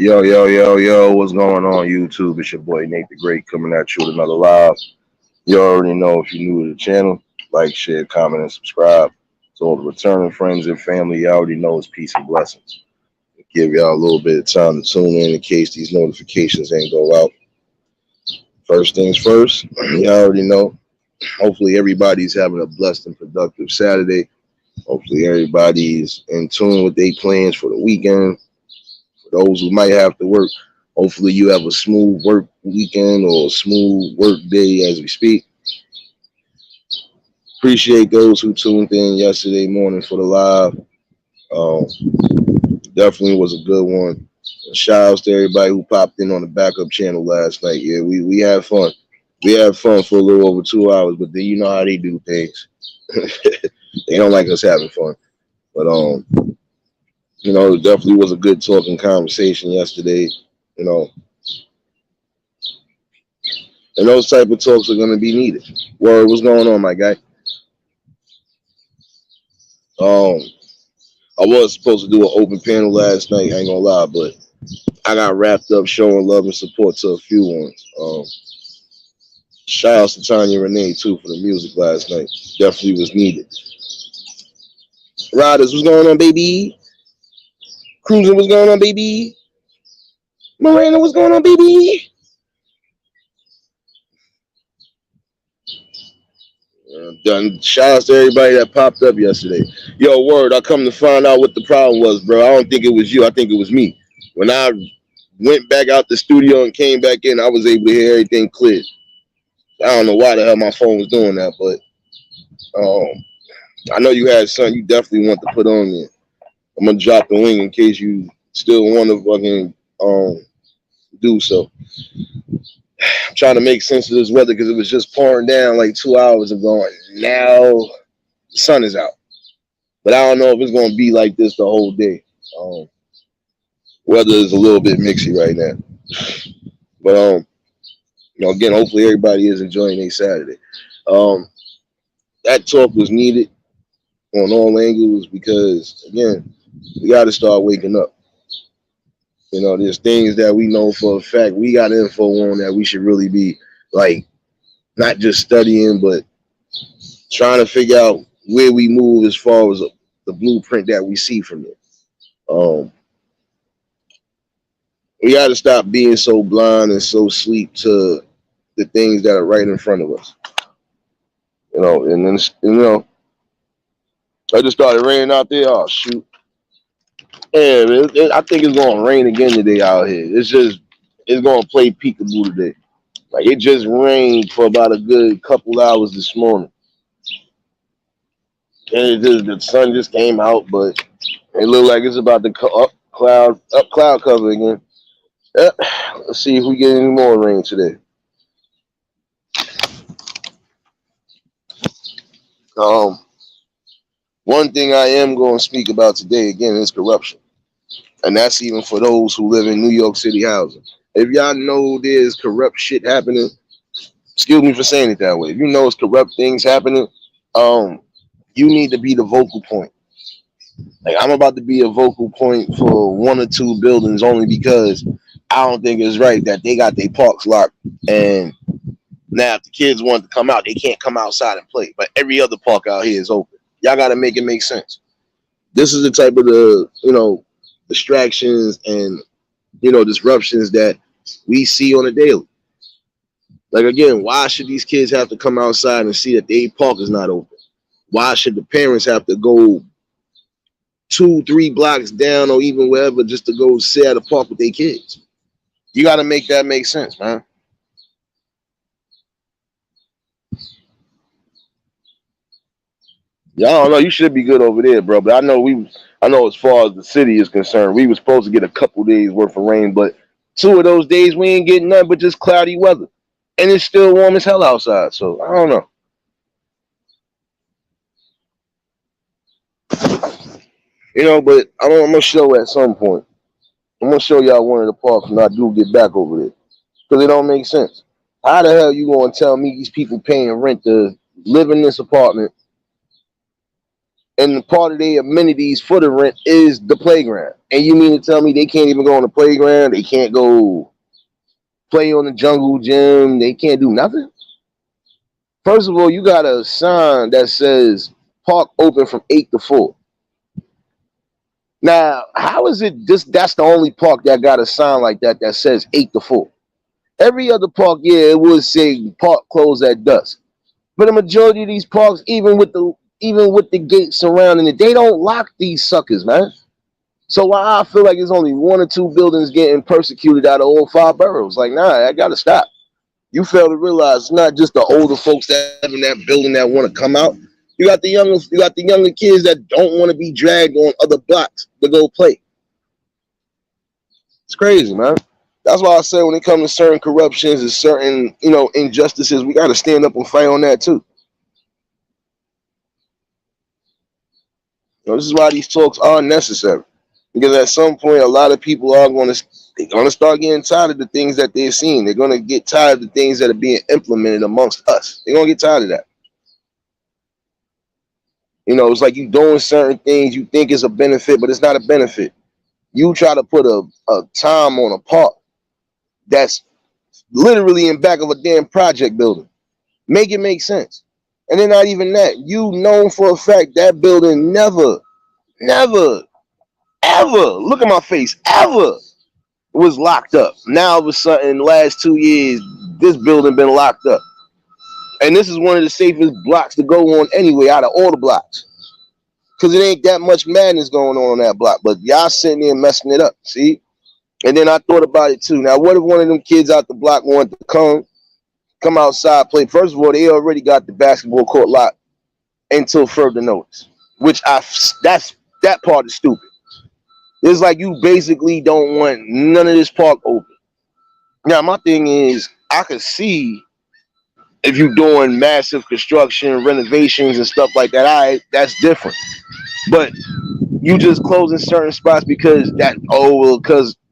Yo, yo, yo, yo, what's going on, YouTube? It's your boy Nate the Great coming at you with another live. You already know if you're new to the channel, like, share, comment, and subscribe. So, all the returning friends and family, you already know it's peace and blessings. Give y'all a little bit of time to tune in case these notifications ain't go out. First things first, you already know. Hopefully, everybody's having a blessed and productive Saturday. Hopefully, everybody's in tune with their plans for the weekend. For those who might have to work, hopefully you have a smooth work weekend or a smooth work day as we speak. Appreciate those who tuned in yesterday morning for the live. Um, Definitely was a good one. Shout outs to everybody who popped in on the backup channel last night. Yeah, we had fun. We had fun for a little over 2 hours, but then you know how they do things. They don't like us having fun. But it definitely was a good talking conversation yesterday. You know, and those type of talks are going to be needed. Word, what's going on, my guy? Um, I was supposed to do an open panel last night. I ain't gonna lie, but I got wrapped up showing love and support to a few ones. Shout out to Tanya Renee too for the music last night. Definitely was needed. Riders, what's going on, baby? Cruising, what's going on, baby? Miranda, what's going on, baby? Done. Shout out to everybody that popped up yesterday. Yo, word, I come to find out what the problem was, bro. I don't think it was you. I think it was me. When I went back out the studio and came back in, I was able to hear everything clear. I don't know why the hell my phone was doing that, but I know you had something you definitely want to put on there. I'm gonna drop the link in case you still want to fucking do so. I'm trying to make sense of this weather because it was just pouring down like 2 hours ago, and now the sun is out. But I don't know if it's gonna be like this the whole day. Weather is a little bit mixy right now, but again, hopefully everybody is enjoying their Saturday. Um, that talk was needed on all angles because again, we got to start waking up. There's things that we know for a fact we got info on that we should really be like not just studying, but trying to figure out where we move as far as the blueprint that we see from it. We got to stop being so blind and so sleep to the things that are right in front of us. And then I just started raining out there. Oh shoot! Yeah, I think it's gonna rain again today out here. It's gonna play peekaboo today. Like it just rained for about a good couple hours this morning, and the sun just came out, but it looked like it's about to up cloud cover again. Yep. Let's see if we get any more rain today. One thing I am going to speak about today again is corruption, and that's even for those who live in New York City housing. If y'all know there's corrupt shit happening, excuse me for saying it that way. If you know it's corrupt things happening, you need to be the vocal point. Like I'm about to be a vocal point for one or two buildings only because I don't think it's right that they got their parks locked and now if the kids want to come out, they can't come outside and play. But every other park out here is open. Y'all got to make it make sense. This is the type of distractions and disruptions that we see on a daily. Like again, why should these kids have to come outside and see that their park is not open? Why should the parents have to go 2-3 blocks down or even wherever just to go sit at a park with their kids? You got to make that make sense, man. Yeah, I don't know. You should be good over there, bro. But I know as far as the city is concerned, we were supposed to get a couple days worth of rain, but 2 of those days we ain't getting nothing but just cloudy weather, and it's still warm as hell outside. So I don't know. But I'm gonna show at some point. I'm gonna show y'all one of the parks when I do get back over there, because it don't make sense. How the hell you gonna tell me these people paying rent to live in this apartment? and part of their amenities for the rent is the playground. And you mean to tell me they can't even go on the playground? They can't go play on the jungle gym? They can't do nothing? First of all, you got a sign that says park open from 8 to 4. Now, how is it just that's the only park that got a sign like that that says 8 to 4? Every other park, yeah, it would say park closed at dusk. But the majority of these parks, even with the gates surrounding it, they don't lock these suckers, man. So why I feel like there's only one or two buildings getting persecuted out of all 5 boroughs? Like, nah, I gotta stop. You fail to realize it's not just the older folks that live in that building that want to come out. You got the younger kids that don't want to be dragged on other blocks to go play. It's crazy, man. That's why I say when it comes to certain corruptions and certain, injustices, we got to stand up and fight on that too. This is why these talks are necessary. Because at some point, a lot of people are going to start getting tired of the things that they're seeing. They're going to get tired of the things that are being implemented amongst us. They're going to get tired of that. It's like you doing certain things you think is a benefit, but it's not a benefit. You try to put a time on a park that's literally in back of a damn project building. Make it make sense. And then not even that. You know for a fact that building never, ever, look at my face, ever was locked up. Now all of a sudden, in the last 2 years, this building been locked up. And this is one of the safest blocks to go on anyway, out of all the blocks. Because it ain't that much madness going on that block. But y'all sitting there messing it up, see? And then I thought about it too. Now, what if one of them kids out the block wanted to come outside, play? First of all, they already got the basketball court locked until further notice. That part is stupid. It's like you basically don't want none of this park open. Now, my thing is, I could see if you're doing massive construction, renovations, and stuff like that. That's different. But you just closing certain spots because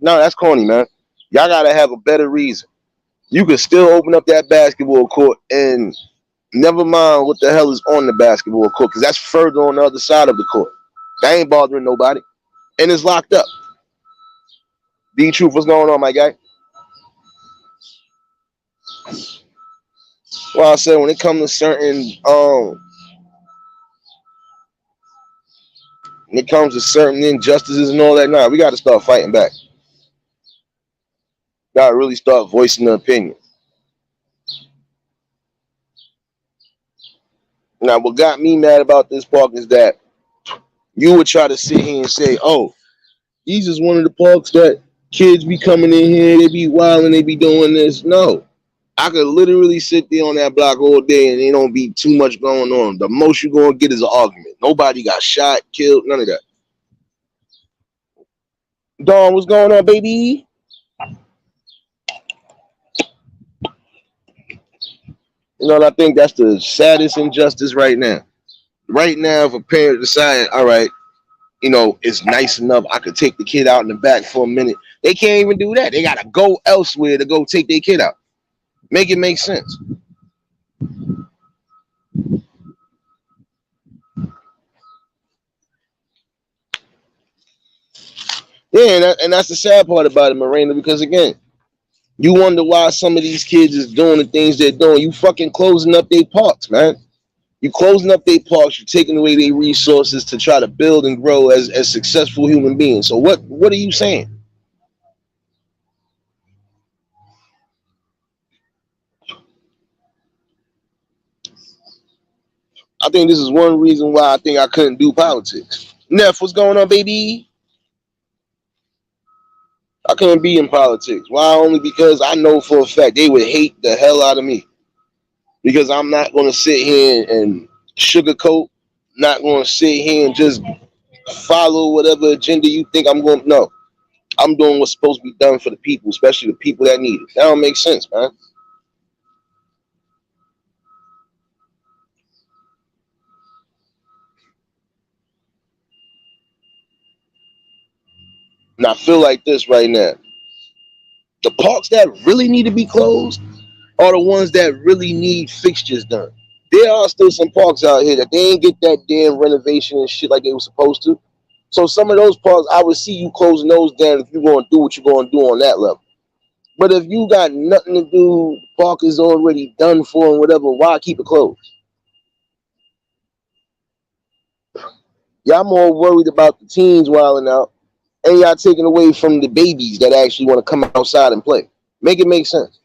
no, that's corny, man. Y'all gotta have a better reason. You could still open up that basketball court and never mind what the hell is on the basketball court, because that's further on the other side of the court. That ain't bothering nobody. And it's locked up. D Truth, what's going on, my guy? Well, I said when it comes to certain injustices and all that, nah, we got to start fighting back. Got to really start voicing the opinion. Now, what got me mad about this park is that you would try to sit here and say, "Oh, these is one of the parks that kids be coming in here, they be wilding, they be doing this." No. I could literally sit there on that block all day and there don't be too much going on. The most you're going to get is an argument. Nobody got shot, killed, none of that. Dawn, what's going on, baby? I think that's the saddest injustice right now. Right now, if a parent decides, all right, it's nice enough, I could take the kid out in the back for a minute. They can't even do that. They got to go elsewhere to go take their kid out. Make it make sense. Yeah, and that's the sad part about it, Marina, because again, you wonder why some of these kids is doing the things they're doing. You fucking closing up their parks, man. You closing up their parks, you're taking away their resources to try to build and grow as successful human beings. So what are you saying? I think this is one reason why I think I couldn't do politics. Neff, what's going on, baby? I couldn't be in politics. Why? Only because I know for a fact they would hate the hell out of me. Because I'm not going to sit here and sugarcoat, not going to sit here and just follow whatever agenda you think I'm going to. No, I'm doing what's supposed to be done for the people, especially the people that need it. That don't make sense, man. And I feel like this right now. The parks that really need to be closed are the ones that really need fixtures done. There are still some parks out here that they ain't get that damn renovation and shit like they were supposed to. So some of those parks, I would see you closing those down if you're going to do what you're going to do on that level. But if you got nothing to do, park is already done for and whatever, why keep it closed? Y'all more worried about the teens wilding out, and y'all taking away from the babies that actually want to come outside and play. Make it make sense.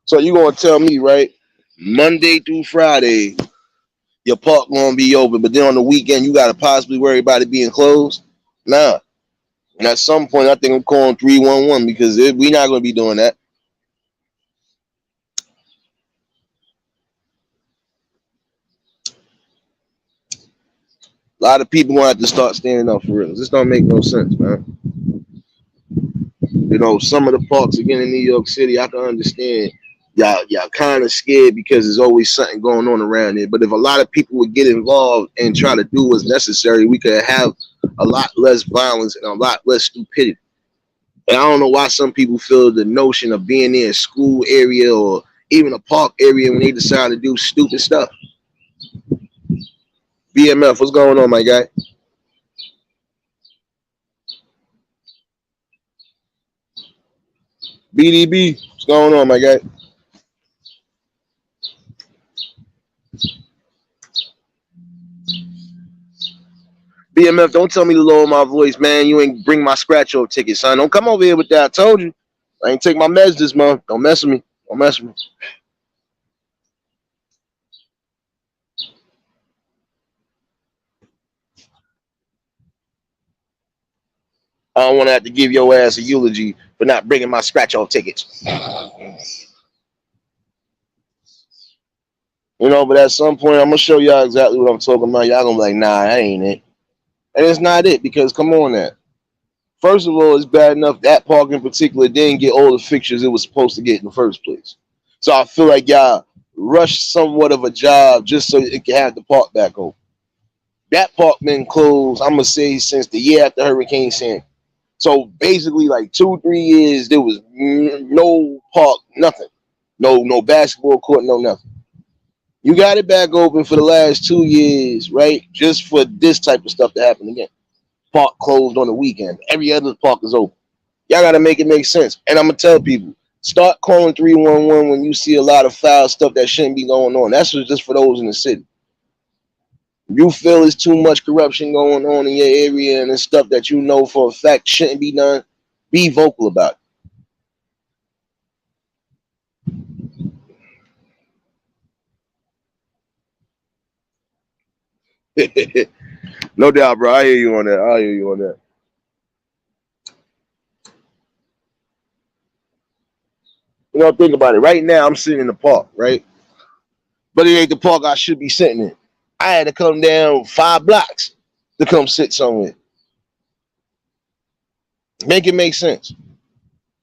So you gonna tell me, right? Monday through Friday, your park gonna be open, but then on the weekend you gotta possibly worry about it being closed? Nah. And at some point, I think I'm calling 311 because we're not gonna be doing that. A lot of people gonna have to start standing up for real. This don't make no sense, man. You know, some of the parks again in New York City, I can understand. Y'all kind of scared because there's always something going on around there. But if a lot of people would get involved and try to do what's necessary, we could have a lot less violence and a lot less stupidity. And I don't know why some people feel the notion of being in a school area or even a park area when they decide to do stupid stuff. BMF, what's going on, my guy? BDB, what's going on, my guy? BMF, don't tell me to lower my voice, man. You ain't bring my scratch off ticket, son. Don't come over here with that. I told you. I ain't take my meds this month. Don't mess with me. Don't mess with me. I don't want to have to give your ass a eulogy for not bringing my scratch off tickets. You know, but at some point, I'm going to show y'all exactly what I'm talking about. Y'all going to be like, nah, that ain't it. And it's not it because, come on now. First of all, it's bad enough that park in particular didn't get all the fixtures it was supposed to get in the first place. So I feel like y'all rushed somewhat of a job just so it can have the park back open. That park been closed, I'm going to say, since the year after Hurricane Sandy. So basically, like 2-3 years, there was no park, nothing. No basketball court, no nothing. You got it back open for the last 2 years, right? Just for this type of stuff to happen again. Park closed on the weekend. Every other park is open. Y'all got to make it make sense. And I'm going to tell people, start calling 311 when you see a lot of foul stuff that shouldn't be going on. That's just for those in the city. If you feel there's too much corruption going on in your area and it's stuff that you know for a fact shouldn't be done, be vocal about it. No doubt, bro. I hear you on that. I hear you on that. You know, think about it. Right now, I'm sitting in the park, right? But it ain't the park I should be sitting in. I had to come down 5 blocks to come sit somewhere. Make it make sense.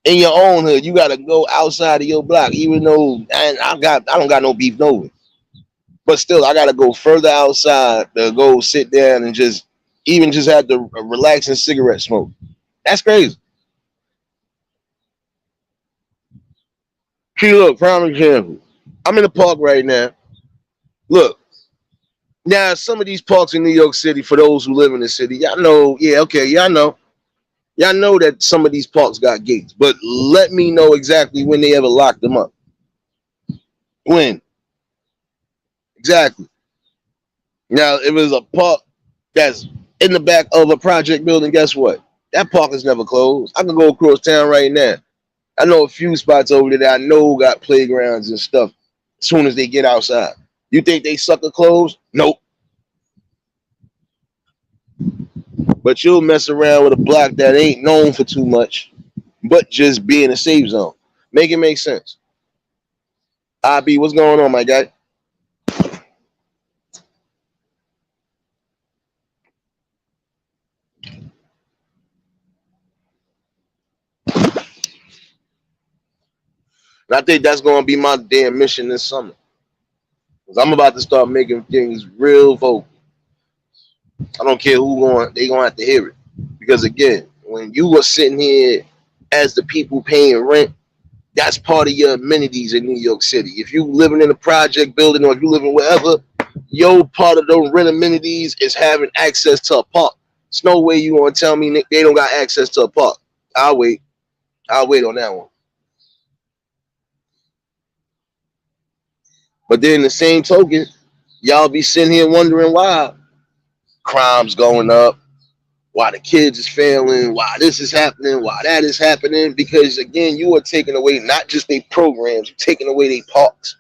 In your own hood, you gotta go outside of your block, even though I don't got no beef nowhere. But still, I gotta go further outside to go sit down and just even just have the relaxing cigarette smoke. That's crazy. See, look, prime example. I'm in the park right now. Look, now some of these parks in New York City, for those who live in the city, y'all know, yeah, okay, y'all know that some of these parks got gates, but let me know exactly when they ever locked them up. When? Exactly. Now, if it was a park that's in the back of a project building, guess what? That park is never closed. I can go across town right now. I know a few spots over there that I know got playgrounds and stuff as soon as they get outside. You think they sucker closed? Nope. But you'll mess around with a block that ain't known for too much, but just being a safe zone. Make it make sense. IB, what's going on, my guy? And I think that's going to be my damn mission this summer. Because I'm about to start making things real vocal. I don't care who going, they going to have to hear it. Because again, when you were sitting here as the people paying rent, that's part of your amenities in New York City. If you living in a project building or if you living wherever, your part of those rent amenities is having access to a park. There's no way you want to tell me they don't got access to a park. I'll wait. I'll wait on that one. But then the same token, y'all be sitting here wondering why crime's going up, why the kids is failing, why this is happening, why that is happening. Because again, you are taking away not just their programs, you're taking away their parks,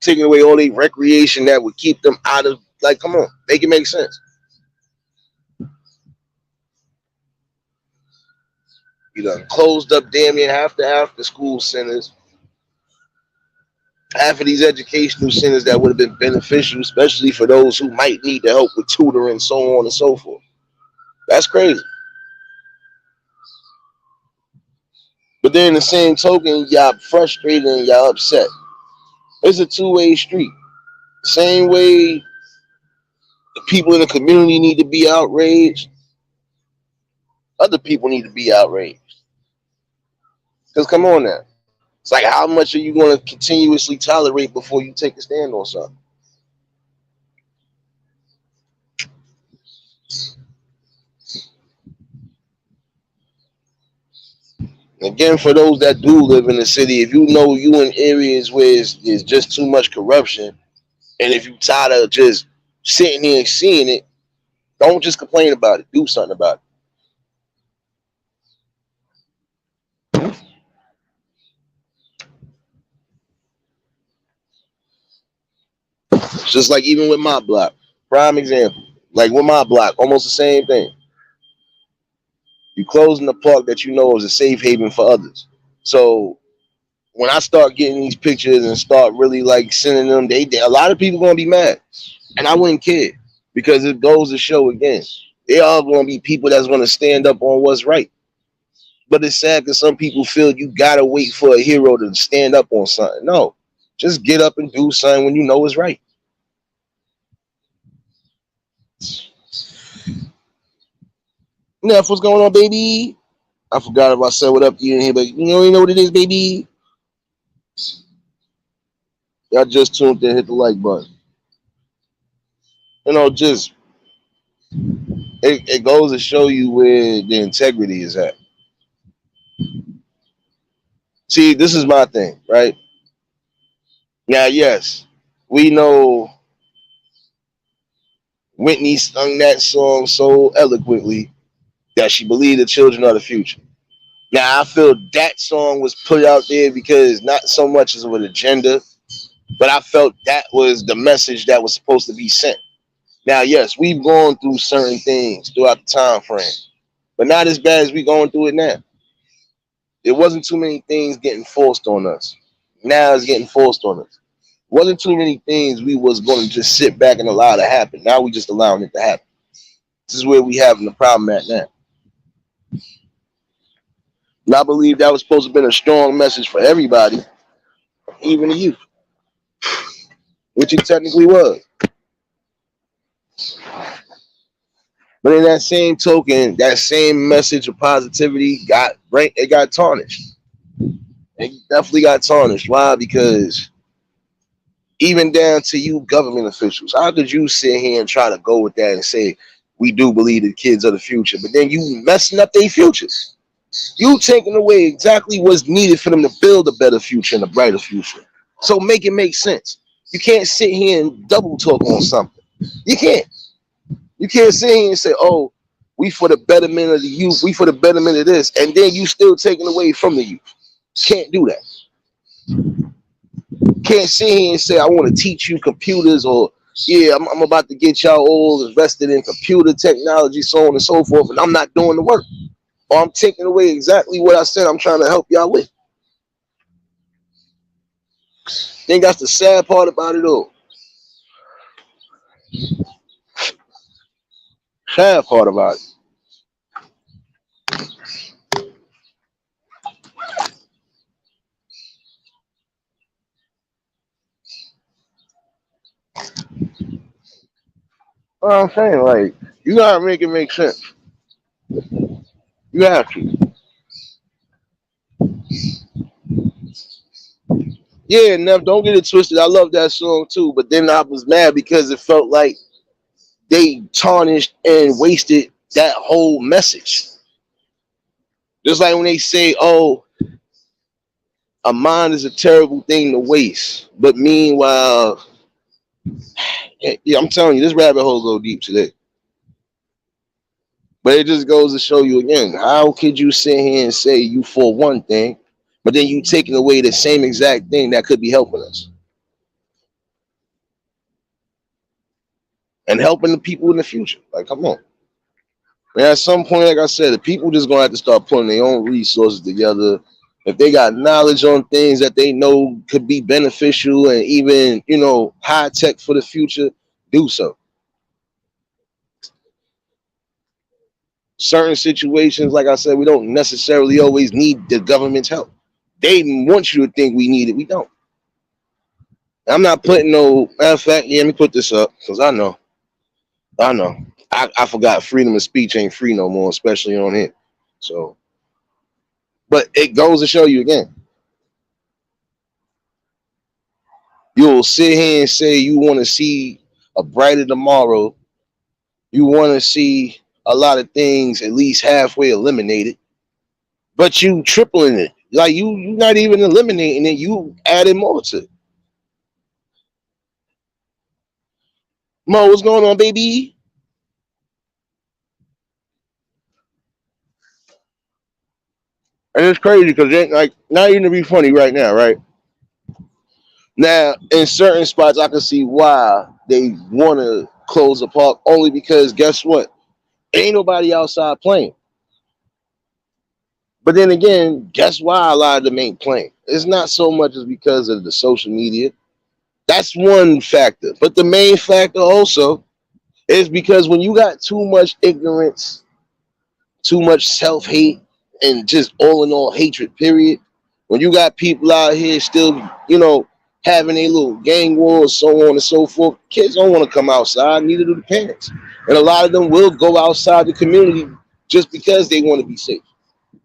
taking away all their recreation that would keep them out of, like, come on, make it make sense. You done closed up damn near half the school centers, half of these educational centers that would have been beneficial, especially for those who might need the help with tutoring, so on and so forth. That's crazy. But then the same token, y'all frustrated and y'all upset. It's a two-way street. Same way the people in the community need to be outraged, other people need to be outraged. Because come on now. It's like, how much are you going to continuously tolerate before you take a stand on something? Again, for those that do live in the city, if you know you in areas where it's just too much corruption, and if you tired of just sitting here and seeing it, don't just complain about it. Do something about it. It's just like even with my block, prime example. Like with my block, almost the same thing. You closing the park that you know is a safe haven for others. So when I start getting these pictures and start really like sending them, they a lot of people gonna be mad, and I wouldn't care because it goes to show again, they are gonna be people that's gonna stand up on what's right. But it's sad because some people feel you gotta wait for a hero to stand up on something. No, just get up and do something when you know it's right. Neff, what's going on, baby? I forgot if I said what up to you in here, but you know what it is, baby. Y'all just tuned in, hit the like button. Just it goes to show you where the integrity is at. See, this is my thing, right? Now, yes, we know Whitney sung that song so eloquently that she believed the children are the future. Now, I feel that song was put out there because not so much as with agenda, but I felt that was the message that was supposed to be sent. Now, yes, we've gone through certain things throughout the time frame, but not as bad as we going through it now. There wasn't too many things getting forced on us. Now it's getting forced on us. Wasn't too many things we was going to just sit back and allow to happen. Now we just allowing it to happen. This is where we having the problem at now. And I believe that was supposed to have been a strong message for everybody, even the youth, which it technically was. But in that same token, that same message of positivity got tarnished. It definitely got tarnished. Why? Because even down to you government officials, how could you sit here and try to go with that and say we do believe the kids are the future, but then you messing up their futures? You taking away exactly what's needed for them to build a better future and a brighter future. So make it make sense. You can't sit here and double talk on something. You can't. You can't sit here and say, "Oh, we for the betterment of the youth, we for the betterment of this," and then you still taking away from the youth. Can't do that. Can't sit here and say, "I want to teach you computers," or "Yeah, I'm about to get y'all all invested in computer technology, so on and so forth," and I'm not doing the work, or I'm taking away exactly what I said I'm trying to help y'all with. I think that's the sad part about it all. Sad part about it. What I'm saying, like, you gotta make it make sense. You have to. Yeah, Nev, don't get it twisted. I love that song too, but then I was mad because it felt like they tarnished and wasted that whole message. Just like when they say, "Oh, a mind is a terrible thing to waste," but meanwhile, yeah, I'm telling you, this rabbit hole go deep today. But it just goes to show you again, how could you sit here and say you for one thing, but then you taking away the same exact thing that could be helping us and helping the people in the future? Like, come on. And at some point, like I said, the people just gonna have to start putting their own resources together. If they got knowledge on things that they know could be beneficial and even, high tech for the future, do so. Certain situations, like I said, we don't necessarily always need the government's help. They want you to think we need it. We don't. I'm not putting no matter of fact, yeah, let me put this up because I know. I know. I forgot freedom of speech ain't free no more, especially on here. So but it goes to show you again. You'll sit here and say you want to see a brighter tomorrow. You want to see a lot of things at least halfway eliminated, but you tripling it. Like you not even eliminating it. You adding more to it. Mo, what's going on, baby? And it's crazy because like not even to be funny right now, right? Now, in certain spots, I can see why they want to close the park only because guess what? Ain't nobody outside playing. But then again, guess why a lot of them ain't playing? It's not so much as because of the social media. That's one factor. But the main factor also is because when you got too much ignorance, too much self hate, and just all in all hatred, period, when you got people out here still, having a little gang war, so on and so forth, kids don't want to come outside, neither do the parents. And a lot of them will go outside the community just because they want to be safe.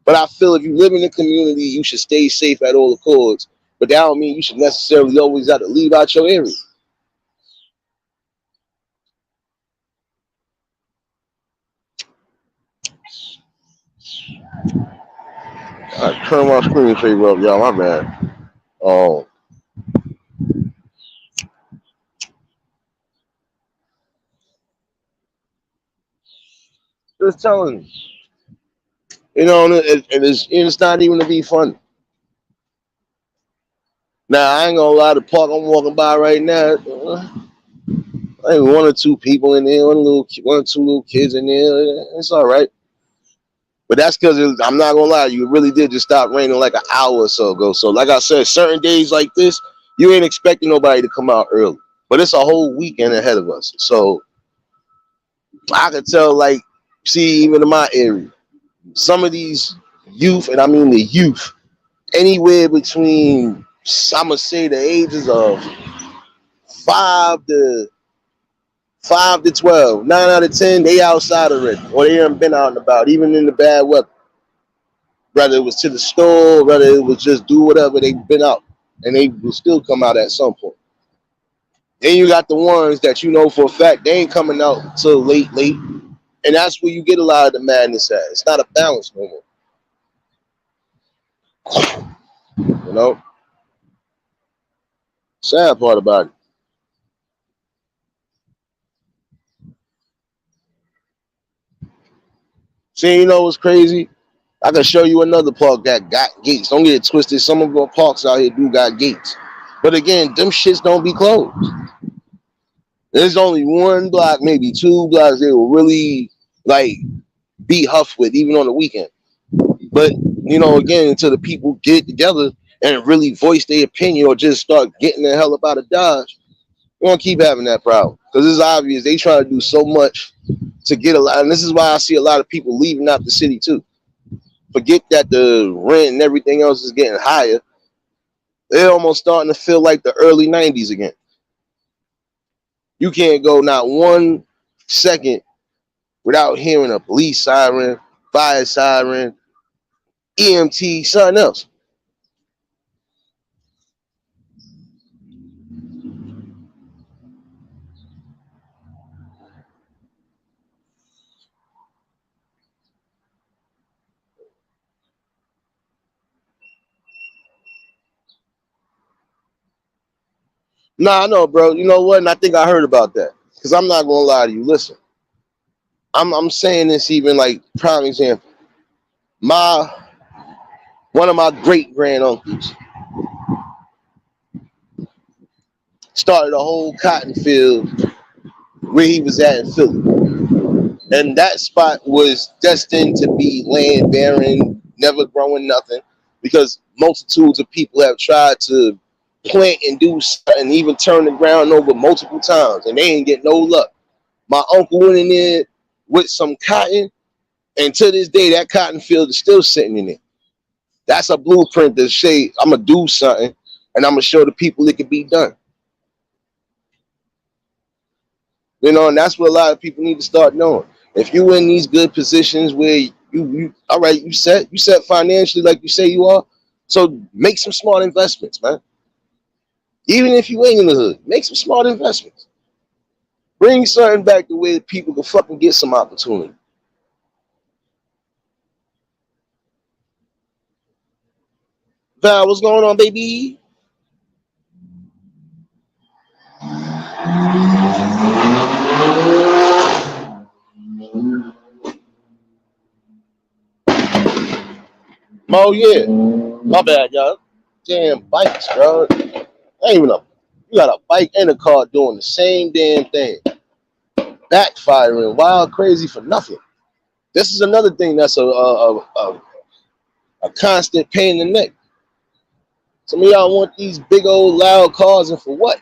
But I feel if you live in the community, you should stay safe at all accords. But that don't mean you should necessarily always have to leave out your area. I turn my screensaver up, y'all. My bad. Oh, just telling you. And it's not even to be funny. Now I ain't gonna lie. The park I'm walking by right now, I think one or two people in there, one or two little kids in there. It's all right. But that's because I'm not gonna lie, you really did just stop raining like an hour or so ago. So, like I said, certain days like this, you ain't expecting nobody to come out early. But it's a whole weekend ahead of us. So I could tell, like, see, even in my area, some of these youth, and I mean the youth, anywhere between I'm gonna say the ages of 5 to 12, 9 out of 10, they outside already, or they haven't been out and about, even in the bad weather. Whether it was to the store, whether it was just do whatever, they've been out, and they will still come out at some point. Then you got the ones that you know for a fact they ain't coming out till late, late, and that's where you get a lot of the madness at. It's not a balance no more. You know, sad part about it. See, you know what's crazy? I can show you another park that got gates. Don't get it twisted. Some of our parks out here do got gates, but again, them shits don't be closed. There's only one block, maybe two blocks they will really like be huffed with, even on the weekend. But again, until the people get together and really voice their opinion or just start getting the hell up out of Dodge, we're gonna keep having that problem because it's obvious they try to do so much to get a lot, and this is why I see a lot of people leaving out the city too. Forget that the rent and everything else is getting higher. They're almost starting to feel like the early '90s again. You can't go not 1 second without hearing a police siren fire siren, EMT, something else. Nah, I know, bro. You know what? And I think I heard about that. Because I'm not gonna lie to you. Listen, I'm saying this even like prime example. My One of my great grand uncles started a whole cotton field where he was at in Philly. And that spot was destined to be land barren, never growing nothing, because multitudes of people have tried to plant and do and even turn the ground over multiple times, and they ain't get no luck. My uncle went in there with some cotton, and to this day, that cotton field is still sitting in there. That's a blueprint to say I'm gonna do something, and I'm gonna show the people it can be done. You know, and that's what a lot of people need to start knowing. If you in these good positions where you all right, you set financially like you say you are, so make some smart investments, man. Even if you ain't in the hood, make some smart investments. Bring something back the way that people can fucking get some opportunity. Val, what's going on, baby? Oh yeah, my bad, y'all. Damn bikes, bro. Ain't even a You got a bike and a car doing the same damn thing, backfiring, wild crazy for nothing. This is another thing that's a constant pain in the neck. Some of y'all want these big old loud cars, and for what?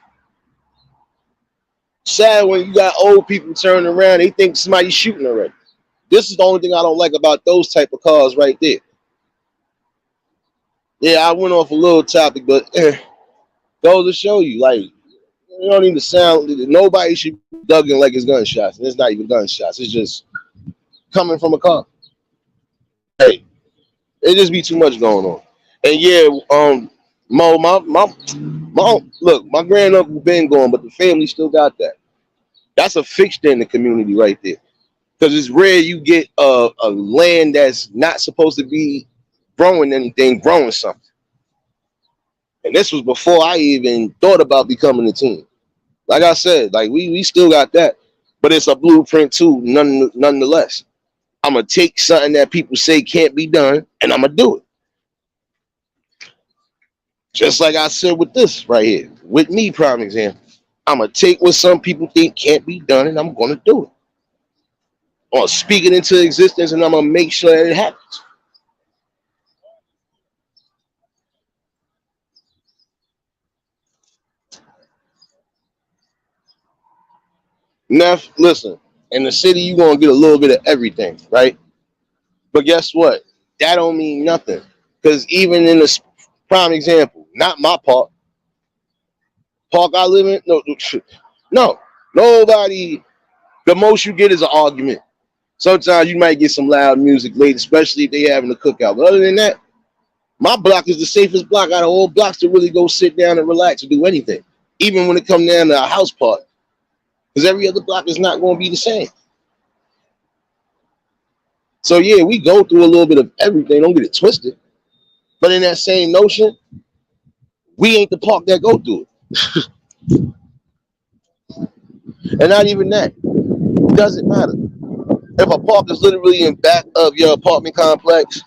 Sad when you got old people turning around, they think somebody's shooting already. This is the only thing I don't like about those type of cars right there. Yeah, I went off a little topic, but goes to show you, like, you don't need to sound. Nobody should be dugging like it's gunshots, and it's not even gunshots. It's just coming from a car. Hey, it just be too much going on. And yeah, Mo, my look, my grand uncle been gone, but the family still got that. That's a fixture in the community right there. Because it's rare you get a land that's not supposed to be growing anything, growing something. And this was before I even thought about becoming a team. Like I said, like we still got that, but it's a blueprint too, nonetheless. I'm gonna take something that people say can't be done, and I'm gonna do it. Just like I said with this right here, with me, prime example. I'm gonna take what some people think can't be done, and I'm gonna do it. I'm gonna speak it into existence, and I'm gonna make sure that it happens. Now, listen, in the city, you're gonna get a little bit of everything, right? But guess what? That don't mean nothing. Because even in the prime example, not my park I live in, no, no, nobody. The most you get is an argument. Sometimes you might get some loud music late, especially if they having a cookout. But other than that, my block is the safest block out of all blocks to really go sit down and relax and do anything. Even when it comes down to a house party. Because every other block is not going to be the same. So yeah, we go through a little bit of everything. Don't get it twisted. But in that same notion, we ain't the park that go through it. And not even that. It doesn't matter. If a park is literally in back of your apartment complex,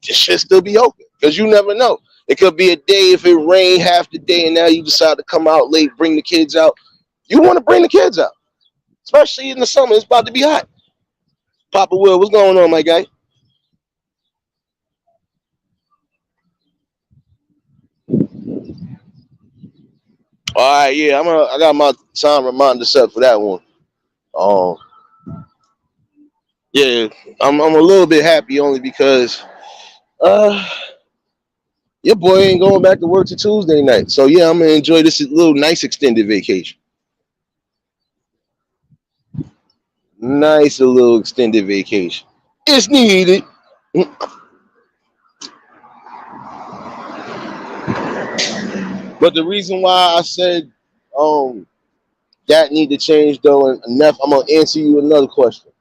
it should still be open. Because you never know. It could be a day if it rained half the day and now you decide to come out late, bring the kids out. You want to bring the kids out. Especially in the summer. It's about to be hot. Papa Will, what's going on, my guy? All right, yeah, I got my time reminder set for that one. Um, yeah, I'm a little bit happy only because uh your boy ain't going back to work till Tuesday night. So yeah, I'm gonna enjoy this little nice extended vacation. Nice little extended vacation. It's needed. But the reason why I said that need to change though, and Neff, I'm gonna answer you another question.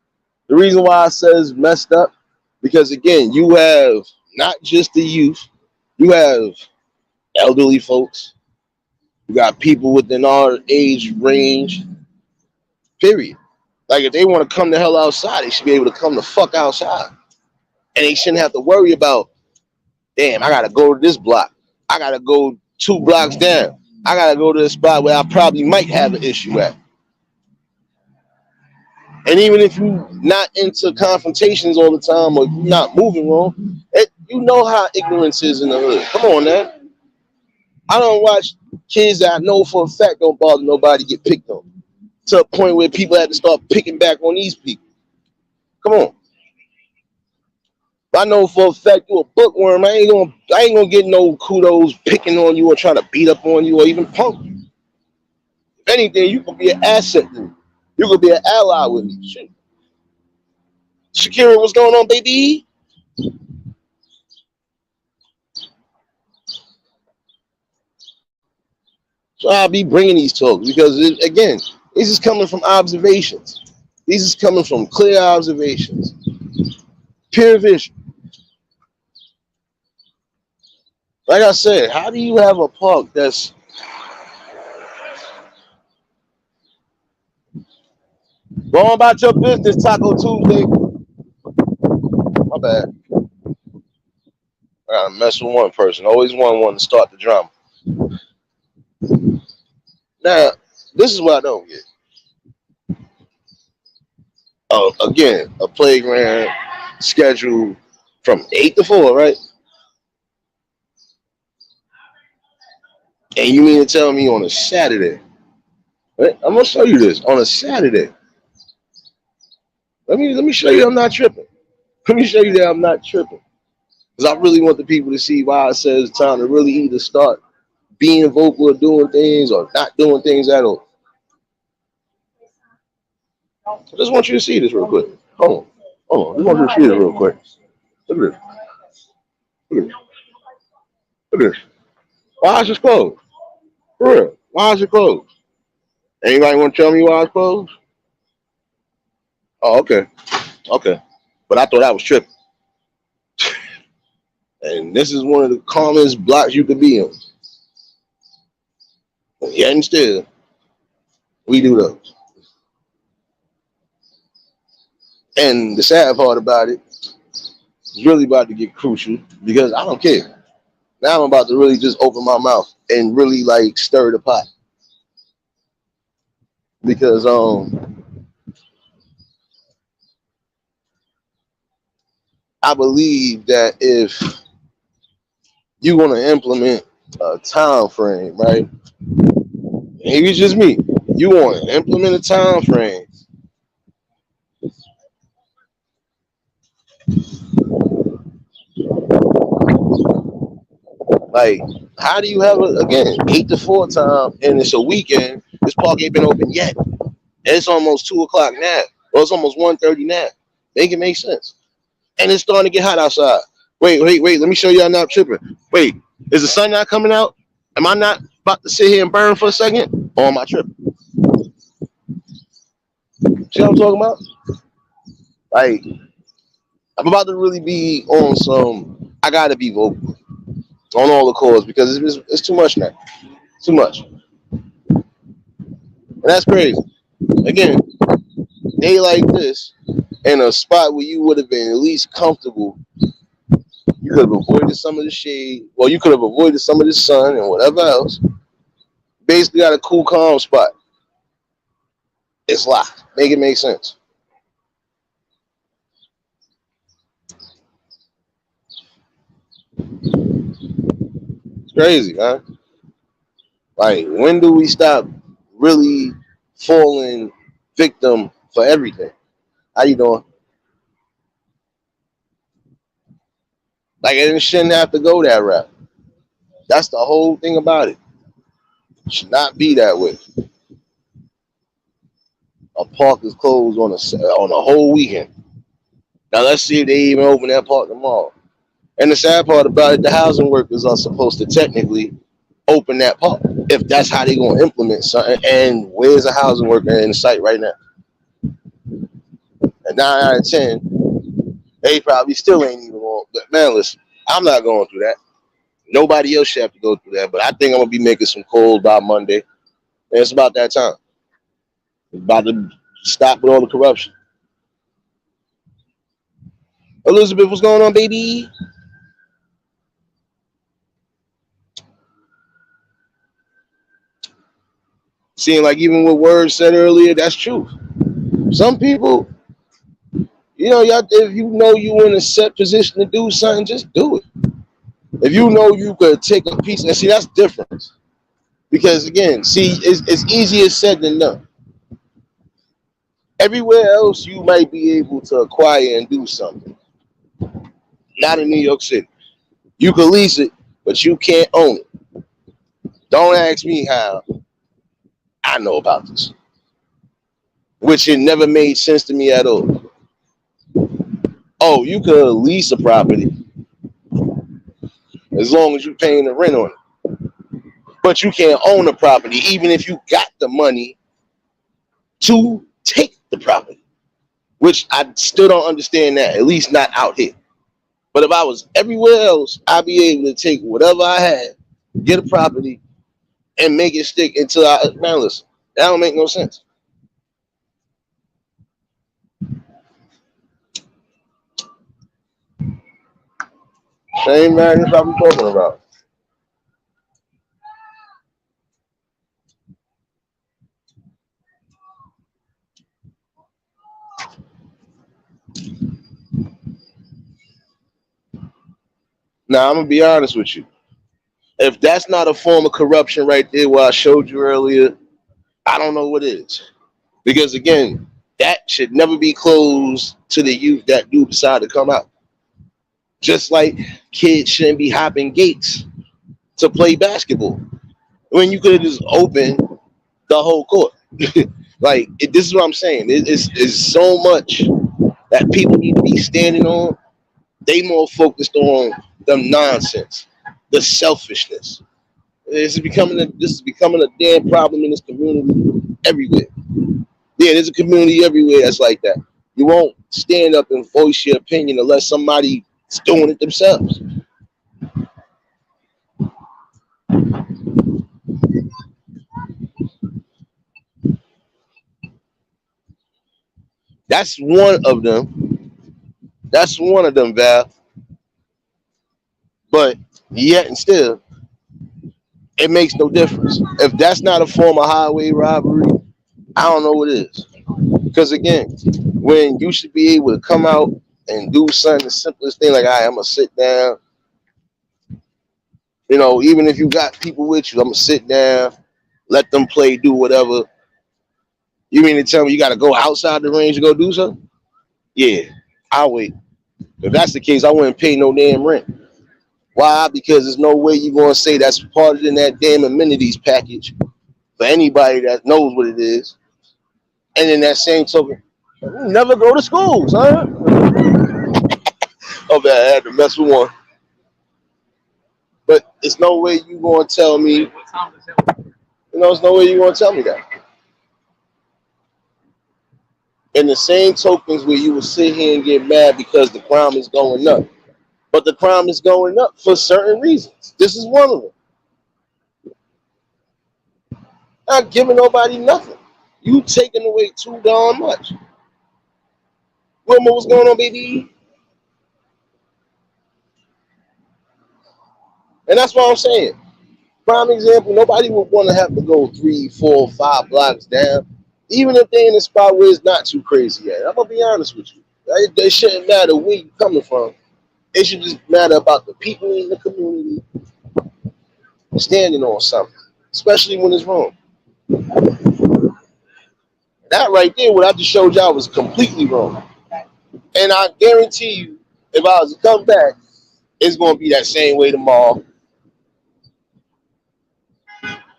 The reason why I says messed up, because again, you have not just the youth, you have elderly folks, you got people within our age range, period. Like if they want to come the hell outside, they should be able to come the fuck outside. And they shouldn't have to worry about, damn, I gotta go to this block. I gotta go 2 blocks down. I gotta go to a spot where I probably might have an issue at. And even if you're not into confrontations all the time or you're not moving wrong, you know how ignorance is in the hood. Come on, man. I don't watch kids that I know for a fact don't bother nobody get picked on to a point where people had to start picking back on these people. Come on. I know for a fact you're a bookworm. I ain't gonna get no kudos picking on you or trying to beat up on you or even punk you. If anything, you could be an asset to me. You could be an ally with me. Shit. Shakira, what's going on, baby? So I'll be bringing these talks because, again, this is coming from observations. These is coming from clear observations, pure vision. Like I said, how do you have a park that's going about your business, Taco Tuesday? My bad. I gotta mess with one person. Always one to start the drama. Now, this is what I don't get. Again, a playground schedule from 8 to 4, right? And you mean to tell me on a Saturday? Right? I'm gonna show you this on a Saturday. Let me show you I'm not tripping. Let me show you that I'm not tripping. Because I really want the people to see why it says it's time to really either start being vocal or doing things or not doing things at all. I just want you to see this real quick. Hold on. Hold on. I just want you to see this real quick. Look at this. Look at this. Look at this. Why is this closed? For real. Why is it closed? Anybody want to tell me why it's closed? Oh, okay. Okay. But I thought I was tripping. And this is one of the calmest blocks you could be in. Yeah, and still, we do those. And the sad part about it is really about to get crucial because I don't care. Now I'm about to really just open my mouth and really like stir the pot. Because I believe that if you want to implement a time frame, right? Maybe it's just me. You want to implement a time frame. Like, how do you have again 8 to 4 time and it's a weekend? This park ain't been open yet. And it's almost 2 o'clock now. Well, it's almost 1:30 now. Make it make sense. And it's starting to get hot outside. Wait. Let me show you I'm not tripping. Wait, is the sun not coming out? Am I not about to sit here and burn for a second? Or am I tripping? See what I'm talking about? Like, I'm about to really be on some, I gotta be vocal on all the calls because it's too much now. Too much. And that's crazy. Again, day like this, in a spot where you would have been at least comfortable, you could have avoided some of the shade, well, you could have avoided some of the sun and whatever else. Basically, got a cool, calm spot. It's locked. Make it make sense. It's crazy, man. Like, when do we stop really falling victim for everything? How you doing? Like, it shouldn't have to go that route. That's the whole thing about it. It should not be that way. A park is closed on a whole weekend. Now let's see if they even open that part tomorrow. And the sad part about it, the housing workers are supposed to technically open that part if that's how they're gonna implement something. And where's a housing worker in the site right now? And 9 out of 10, they probably still ain't even going. But man, listen, I'm not going through that. Nobody else should have to go through that. But I think I'm gonna be making some calls by Monday. And it's about that time. It's about to stop with all the corruption. Elizabeth, what's going on, baby? Seeing like even what Word said earlier, that's true. Some people, y'all, if you know you in a set position to do something, just do it. If you know you could take a piece, and see that's different. Because again, see, it's easier said than done. Everywhere else, you might be able to acquire and do something. Not in New York City. You can lease it, but you can't own it. Don't ask me how I know about this, which it never made sense to me at all. Oh, you could lease a property as long as you're paying the rent on it, but you can't own the property, even if you got the money to take the property. Which I still don't understand that, at least not out here. But if I was everywhere else, I'd be able to take whatever I had, get a property, and make it stick until man, listen, that don't make no sense. Same madness I be talking about. Now I'm gonna be honest with you. If that's not a form of corruption right there, what I showed you earlier, I don't know what is. Because again, that should never be closed to the youth that do decide to come out. Just like kids shouldn't be hopping gates to play basketball when you could have just opened the whole court. This is what I'm saying. It's so much that people need to be standing on. They more focused on the nonsense, the selfishness. This is becoming a damn problem in this community everywhere. Yeah, there's a community everywhere that's like that. You won't stand up and voice your opinion unless somebody's doing it themselves. That's one of them. That's one of them, Val. But yet and still, it makes no difference. If that's not a form of highway robbery, I don't know what it is. Because again, when you should be able to come out and do something, the simplest thing, like, all right, I'm gonna sit down. Even if you got people with you, I'm gonna sit down, let them play, do whatever. You mean to tell me you got to go outside the range to go do something? Yeah, I'll wait. If that's the case, I wouldn't pay no damn rent. Why? Because there's no way you're going to say that's part of that damn amenities package for anybody that knows what it is. And in that same token, never go to schools, huh? Oh, man, I had to mess with one. But it's no way you going to tell me, there's no way you going to tell me that. In the same tokens where you will sit here and get mad because the crime is going up. But the crime is going up for certain reasons. This is one of them. Not giving nobody nothing. You taking away too darn much. Wilma, what's going on, baby? And that's what I'm saying. Prime example, nobody would want to have to go 3, 4, 5 blocks down, even if they're in a spot where it's not too crazy yet. I'm going to be honest with you. It shouldn't matter where you're coming from. It should just matter about the people in the community standing on something, especially when it's wrong. That right there, what I just showed y'all was completely wrong. And I guarantee you, if I was to come back, it's going to be that same way tomorrow.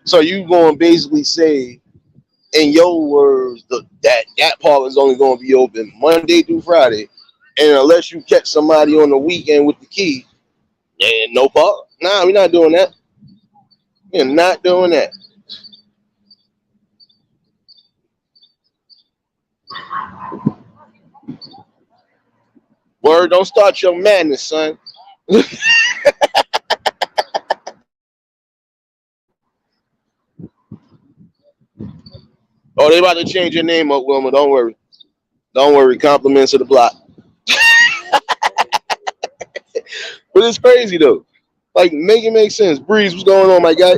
So you going to basically say, in your words, that part is only going to be open Monday through Friday, And unless you catch somebody on the weekend with the key, and no part. Nah, we're not doing that. We're not doing that. Word, don't start your madness, son. Oh, they about to change your name up, Wilma. Don't worry. Don't worry. Compliments of the block. But it's crazy though. Like, make it make sense. Breeze, what's going on, my guy?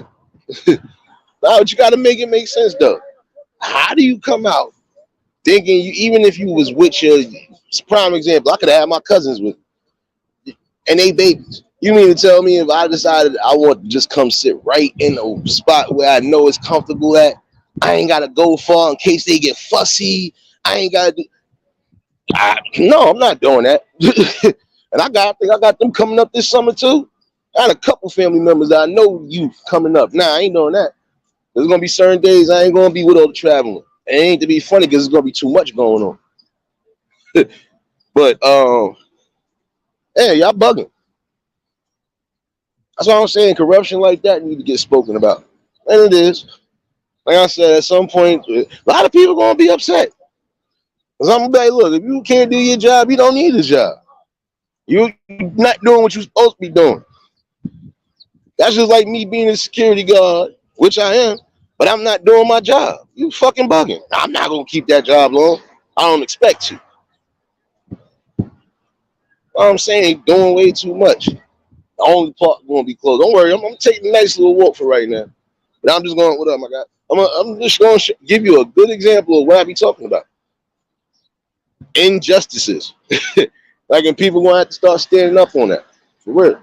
Nah, but you got to make it make sense though. How do you come out thinking you, even if you was with your prime example, I could have had my cousins with, and they babies. You mean to tell me if I decided I want to just come sit right in a spot where I know it's comfortable at, I ain't gotta go far in case they get fussy. I ain't gotta do. No, I'm not doing that. And I think I got them coming up this summer too. I had a couple family members that I know you coming up. Nah, I ain't doing that. There's gonna be certain days I ain't gonna be with all the traveling. It ain't to be funny because it's gonna be too much going on. But hey, y'all bugging. That's what I'm saying. Corruption like that need to get spoken about, and it is. Like I said, at some point, a lot of people gonna be upset. Cause I'm gonna be like, look, if you can't do your job, you don't need a job. You're not doing what you're supposed to be doing. That's just like me being a security guard, which I am, but I'm not doing my job. You fucking bugging. I'm not gonna keep that job long. I don't expect to. I'm saying doing way too much. The only part gonna be closed. Don't worry, I'm taking a nice little walk for right now. But I'm just going, what up, my guy? I'm just going to give you a good example of what I be talking about. Injustices. Like, and people gonna have to start standing up on that. For real.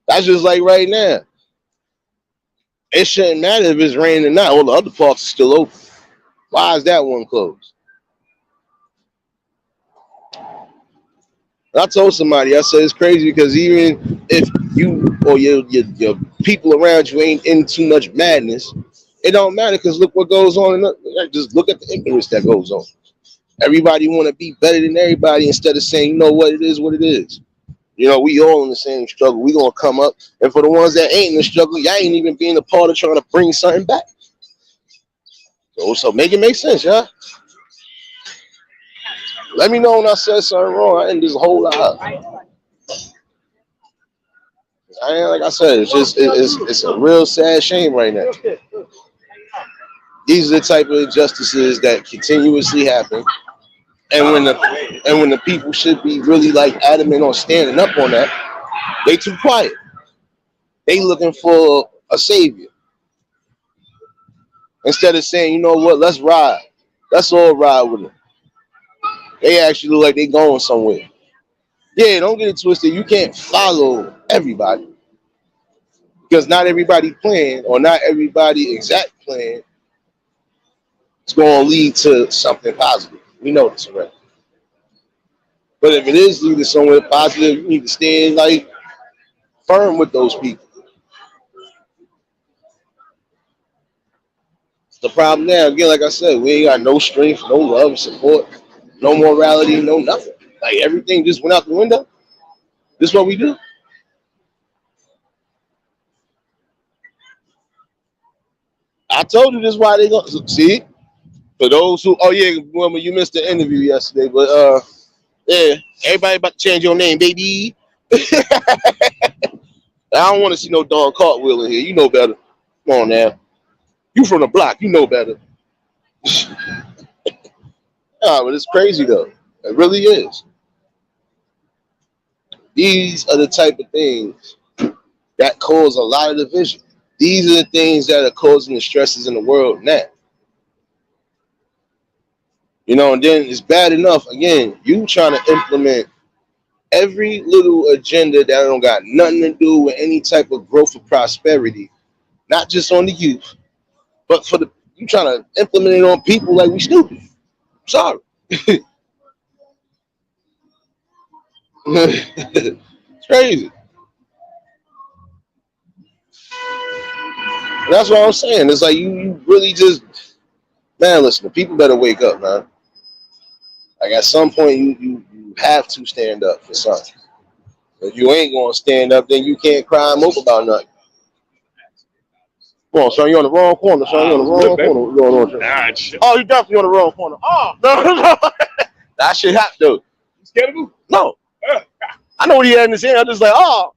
That's just like right now. It shouldn't matter if it's raining or not. All the other parks are still open. Why is that one closed? And I told somebody, I said it's crazy because even if you or your people around you ain't in too much madness, it don't matter because look what goes on. Just look at the ignorance that goes on. Everybody want to be better than everybody instead of saying, you know what, it is what it is. You know, we all in the same struggle. We gonna come up, and for the ones that ain't in the struggle, y'all ain't even being a part of trying to bring something back. So make it make sense, y'all. Let me know when I said something wrong. I ain't just a whole lot. Like I said, it's just it's a real sad shame right now. These are the type of injustices that continuously happen, and when the people should be really like adamant on standing up on that, they too quiet. They looking for a savior instead of saying, you know what, let's ride. Let's all ride with them. They actually look like they going somewhere. Yeah, don't get it twisted. You can't follow everybody because not everybody plan or not everybody exact plan is going to lead to something positive. We know this already. But if it is leading somewhere positive, you need to stand like firm with those people. The problem now, again, like I said, we ain't got no strength, no love, support, no morality, no nothing. Like everything just went out the window. This is what we do. I told you this is why they go. See, for those who, oh yeah, remember you missed the interview yesterday, but yeah, everybody about to change your name, baby. I don't want to see no Don Cartwheel in here. You know better. Come on now. You from the block. You know better. But it's crazy though. It really is. These are the type of things that cause a lot of division. These are the things that are causing the stresses in the world now. You know, and then it's bad enough, again, you trying to implement every little agenda that don't got nothing to do with any type of growth or prosperity, not just on the youth, but for the you trying to implement it on people like we stupid. Sorry. It's crazy. That's what I'm saying. It's like you really just, man, listen, the people better wake up, man. Like at some point, you have to stand up for something. If you ain't gonna stand up, then you can't cry and mope about nothing. Come on, son, you on the wrong corner, son. You on the wrong corner. What's going on, son? Oh, you definitely on the wrong corner. Oh, no. That shit hot though. You scared of him? No. I know what he had in his hand. I'm just like, oh.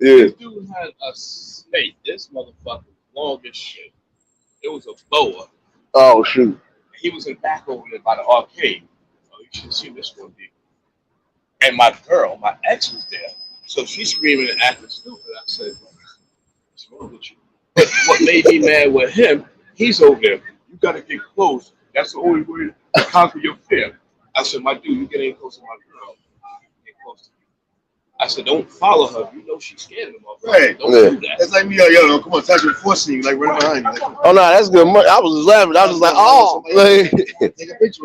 Yeah. This dude had a snake. This motherfucker long as shit. It was a boa. Oh shoot. He was in back over there by the arcade. Oh, you should see this one, dude. And my girl, my ex, was there. So she's screaming and acting stupid. I said, what's wrong with you? But what made me mad with him, he's over there. You got to get close. That's the only way to conquer your fear. I said, my dude, you get in close to my girl. Get close to me. I said, don't follow her. You know she's scared of him. Right. Don't do that. That's like me, yo, come on, touch your forcing you, like running behind you. Like, Oh no, that's good money. I was just laughing. I was just like, oh. Like, take a picture.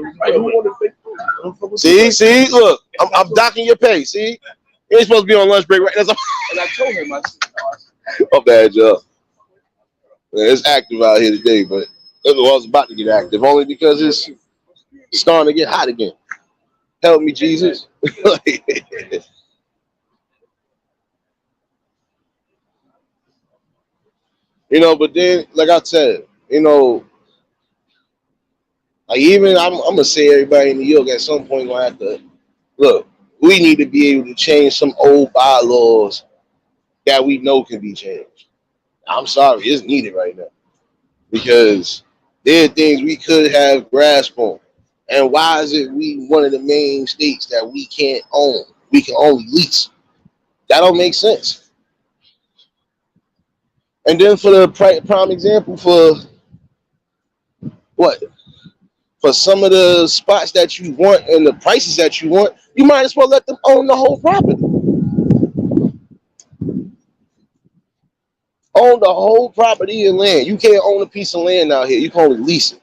see, look, I'm docking your pay. See, you ain't supposed to be on lunch break right now. And I told him, I said, Oh, bad job. Yeah, it's active out here today, but it was about to get active only because it's starting to get hot again. Help me, Jesus. You know, but then, like I said, you know, like even I'm gonna say everybody in New York at some point gonna have to look. We need to be able to change some old bylaws that we know can be changed. I'm sorry, it's needed right now because there are things we could have grasp on. And why is it we one of the main states that we can't own? We can only lease. That don't make sense. And then for the prime example for what? For some of the spots that you want and the prices that you want, you might as well let them own the whole property. Own the whole property and land. You can't own a piece of land out here. You can only lease it.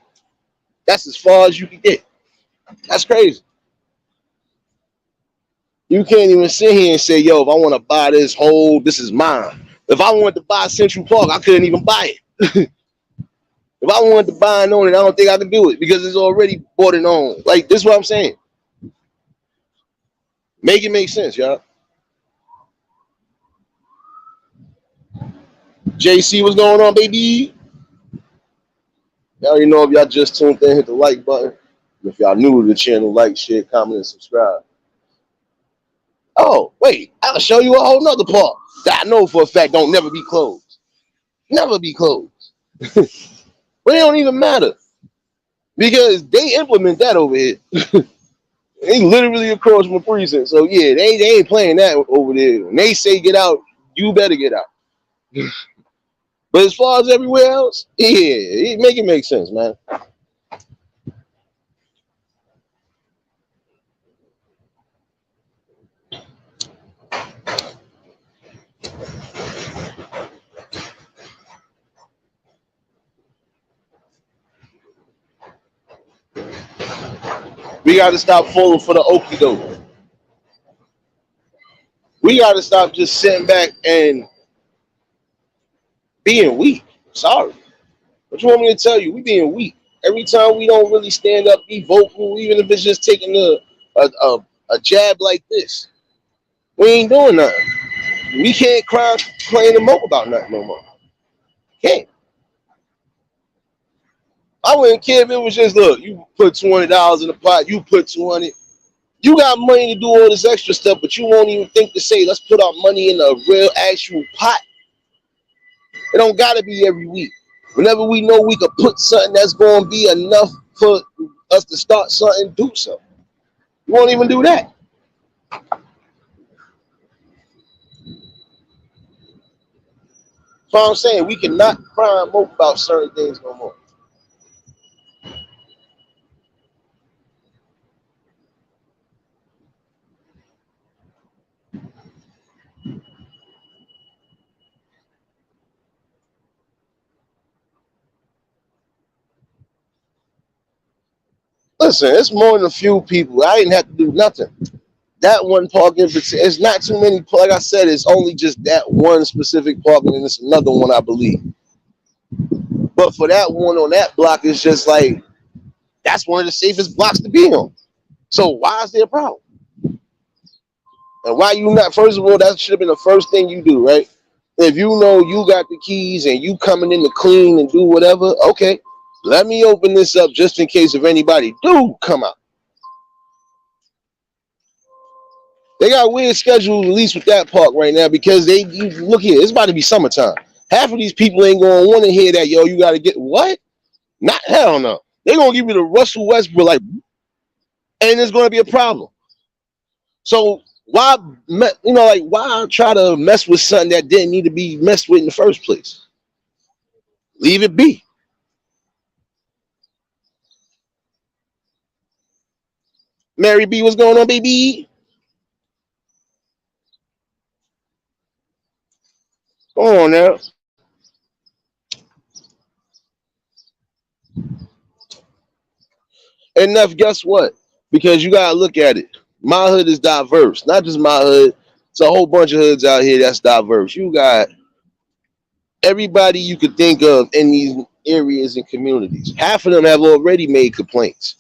That's as far as you can get. That's crazy. You can't even sit here and say, yo, if I want to buy this whole, this is mine. If I wanted to buy Central Park, I couldn't even buy it. If I wanted to buy and own it, I don't think I can do it because it's already bought and owned. Like, this is what I'm saying. Make it make sense, y'all. JC, what's going on, baby? Y'all already know if y'all just tuned in, hit the like button. If y'all new to the channel, like, share, comment, and subscribe. Oh, wait, I'll show you a whole nother part that I know for a fact don't never be closed. Never be closed. But it don't even matter because they implement that over here. They literally across from a precinct. So yeah, they ain't playing that over there. When they say get out, you better get out. But as far as everywhere else, yeah, make it make sense, man. We got to stop falling for the okie doke. We got to stop just sitting back and being weak. Sorry. What you want me to tell you? We being weak. Every time we don't really stand up, be vocal, even if it's just taking a jab like this. We ain't doing nothing. We can't cry, complain, and mope about nothing no more. Can't. I wouldn't care if it was just, look, you put $20 in the pot, you put 200. You got money to do all this extra stuff, but you won't even think to say, let's put our money in a real actual pot. It don't gotta be every week. Whenever we know we could put something that's going to be enough for us to start something, do something. You won't even do that. So I'm saying we cannot cry and mope about certain things no more. Listen, it's more than a few people. I didn't have to do nothing. That one park in particular, it's not too many. Like I said, it's only just that one specific park, and then it's another one, I believe. But for that one on that block, it's just like That's one of the safest blocks to be on. So why is there a problem? And why you not? First of all, that should have been the first thing you do, right? If you know you got the keys and you coming in to clean and do whatever, okay, let me open this up just in case if anybody do come out. They got weird schedule, at least with that park right now, because you look here, it's about to be summertime. Half of these people ain't gonna want to hear that, yo. You gotta get what? Not hell no. They're gonna give you the Russell Westbrook, like, and it's gonna be a problem. So why, like, why try to mess with something that didn't need to be messed with in the first place? Leave it be. Mary B, what's going on, baby? Come on now. Enough, guess what? Because you gotta look at it. My hood is diverse. Not just my hood. It's a whole bunch of hoods out here that's diverse. You got everybody you could think of in these areas and communities. Half of them have already made complaints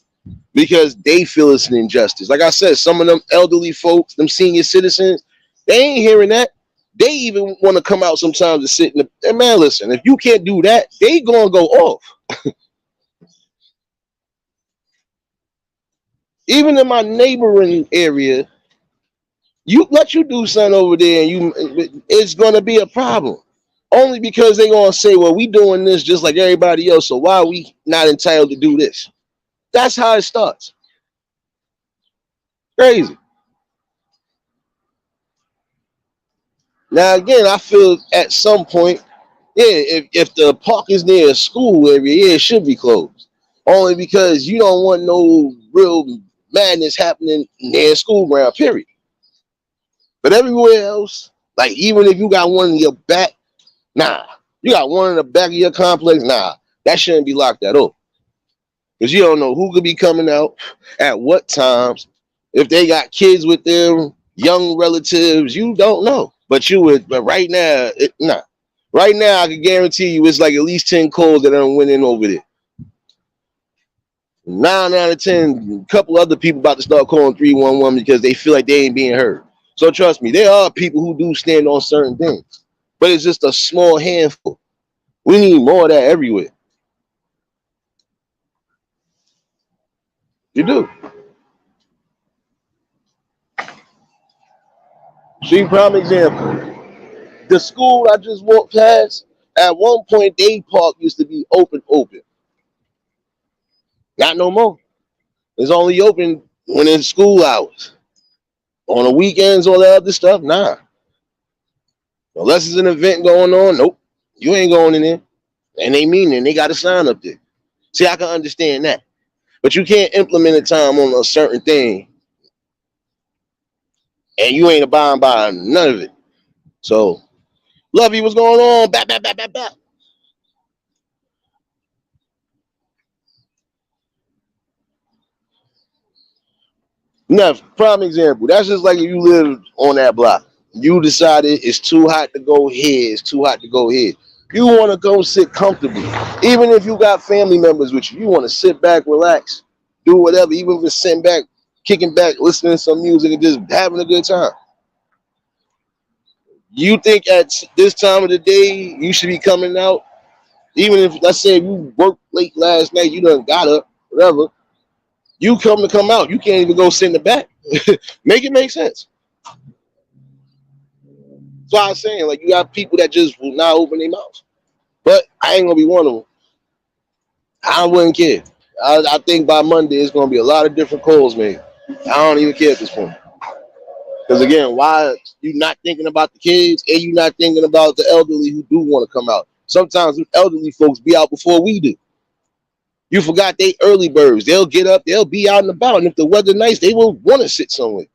because they feel it's an injustice. Like I said, some of them elderly folks, them senior citizens, they ain't hearing that. They even want to come out sometimes to sit in the and man, listen, if you can't do that, they gonna go off. Even in my neighboring area, you let you do something over there and it's gonna be a problem. Only because they're gonna say, well, we doing this just like everybody else, so why are we not entitled to do this? That's how it starts. Crazy. Now again, I feel at some point, yeah, if the park is near a school area, yeah, it should be closed. Only because you don't want no real madness happening near a school ground, period. But everywhere else, like even if you got one in your back, nah. You got one in the back of your complex, nah. That shouldn't be locked at all. Because you don't know who could be coming out at what times. If they got kids with them, young relatives, you don't know. But you would, but right now, nah. Right now, I can guarantee you it's like at least 10 calls that are winning over there. 9 out of 10, a couple other people about to start calling 311 because they feel like they ain't being heard. So trust me, there are people who do stand on certain things, but it's just a small handful. We need more of that everywhere. You do. See, prime example. The school I just walked past, at one point, they park used to be open. Not no more. It's only open when it's school hours. On the weekends, all that other stuff, nah. Unless it's an event going on, nope. You ain't going in there. And they mean it. And they got a sign up there. See, I can understand that. But you can't implement a time on a certain thing and you ain't abiding by none of it. So, Lovey, what's going on? Bap. Now, prime example. That's just like if you live on that block. You decided it's too hot to go here. It's too hot to go here. You want to go sit comfortably. Even if you got family members with you, you want to sit back, relax, do whatever. Even if it's sitting back, kicking back, listening to some music, and just having a good time. You think at this time of the day you should be coming out, even if let's say you worked late last night, you done got up, whatever. You come out, you can't even go sit in the back. Make it make sense. That's why I'm saying, like, you got people that just will not open their mouths. But I ain't gonna be one of them. I wouldn't care. I think by Monday it's gonna be a lot of different calls made. I don't even care at this point. Because again, why you not thinking about the kids and you not thinking about the elderly who do want to come out? Sometimes elderly folks be out before we do. You forgot they early birds. They'll get up, they'll be out and about, and if the weather nice, they will want to sit somewhere.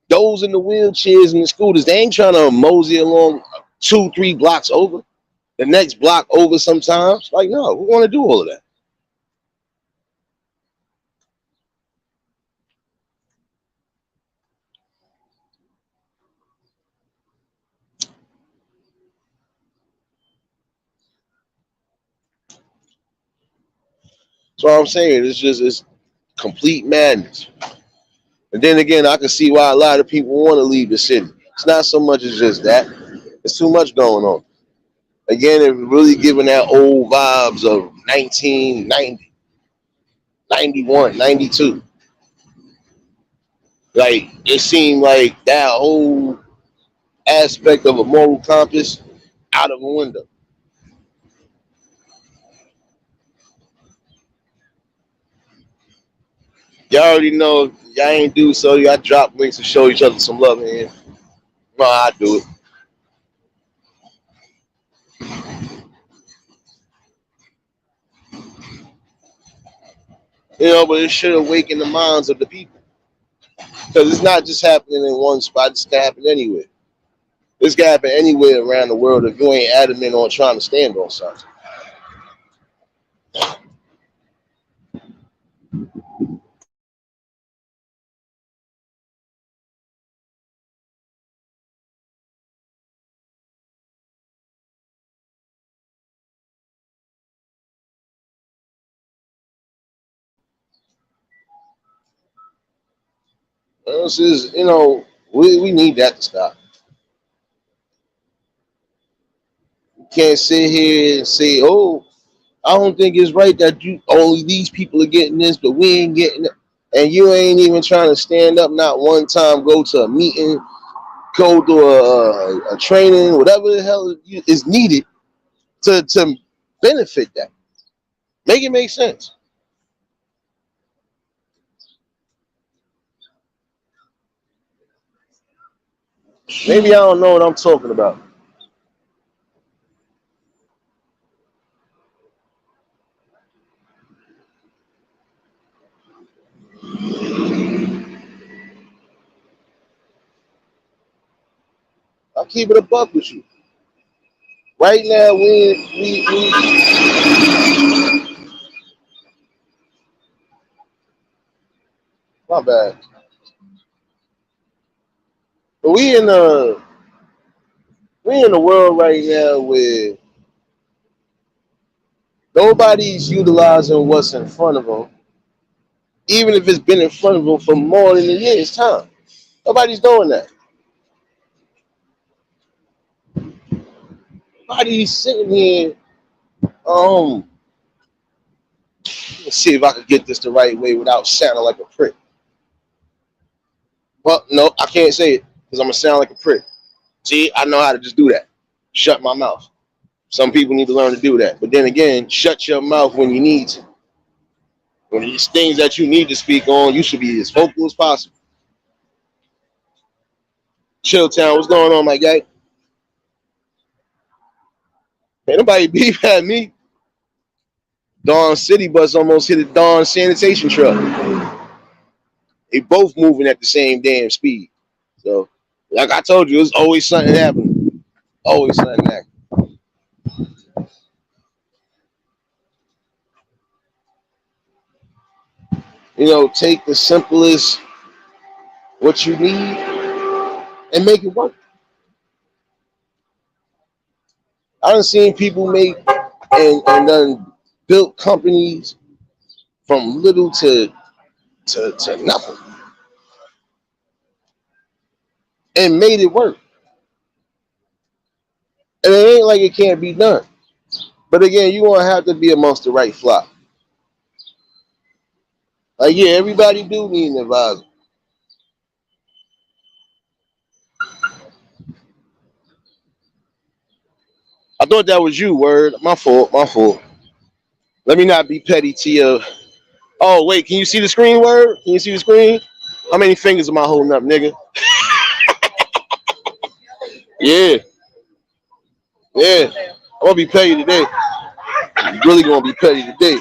Those in the wheelchairs and the scooters, they ain't trying to mosey along 2-3 blocks over. The next block over sometimes. Like, no, we want to do all of that. That's what I'm saying. It's complete madness. And then again, I can see why a lot of people want to leave the city. It's not so much as just that. It's too much going on. Again, it's really giving that old vibes of 1990, 91, 92. Like, it seemed like that whole aspect of a moral compass out of the window. Y'all already know if y'all ain't do so. Y'all drop links to show each other some love, man. No, I do it. But it should awaken the minds of the people. Because it's not just happening in one spot, it's can happen anywhere. This can happen anywhere around the world if you ain't adamant on trying to stand on something. This is, we need that to stop. You can't sit here and say, oh, I don't think it's right that you only these people are getting this, but we ain't getting it. And you ain't even trying to stand up, not one time, go to a meeting, go to a training, whatever the hell is needed to benefit that. Make it make sense. Maybe I don't know what I'm talking about. I'll keep it a buck with you. Right now, my bad. But we in a world right now where nobody's utilizing what's in front of them, even if it's been in front of them for more than a year's time. Nobody's doing that. Nobody's sitting here. Let's see if I can get this the right way without sounding like a prick. Well, no, I can't say it because I'm gonna sound like a prick. See, I know how to just do that. Shut my mouth. Some people need to learn to do that. But then again, shut your mouth when you need to. When it's things that you need to speak on, you should be as vocal as possible. Chill Town, what's going on, my guy? Ain't nobody beef at me. Dawn City Bus almost hit a Dawn sanitation truck. They both moving at the same damn speed. So, like I told you, there's always something happening. Always something happening. Take the simplest what you need and make it work. I done seen people make and done built companies from little to nothing and made it work. And it ain't like it can't be done. But again, you gonna have to be amongst the right flock. Like, yeah, everybody do need an advisor. I thought that was you, word. My fault, my fault. Let me not be petty to you. Oh, wait, can you see the screen, word? Can you see the screen? How many fingers am I holding up, nigga? Yeah, yeah. I'm gonna be petty today. I'm really gonna be petty today.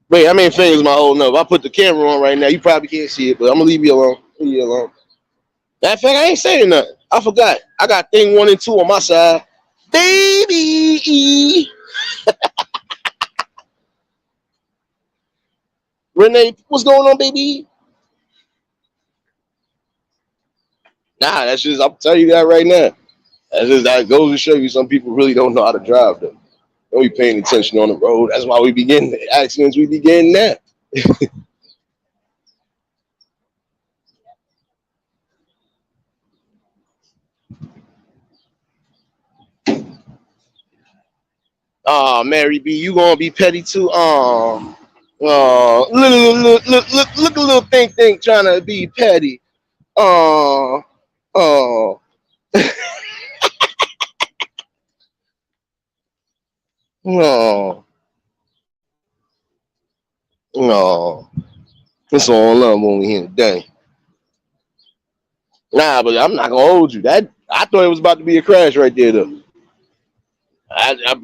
Wait, how many fingers am I holding up? I put the camera on right now. You probably can't see it, but I'm gonna leave you alone. Leave you alone. That fact, I ain't saying nothing. I forgot. I got thing 1 and 2 on my side. Baby. Renee, what's going on, baby? Nah, that's just, I'll tell you that right now. That goes to show you some people really don't know how to drive though. Don't be paying attention on the road. That's why we be getting the accidents we be getting now. Oh, Mary B, you gonna be petty too? Look, a little think trying to be petty. Oh, oh, no, no. It's all love when we here today. Nah, but I'm not gonna hold you. That I thought it was about to be a crash right there though. I'm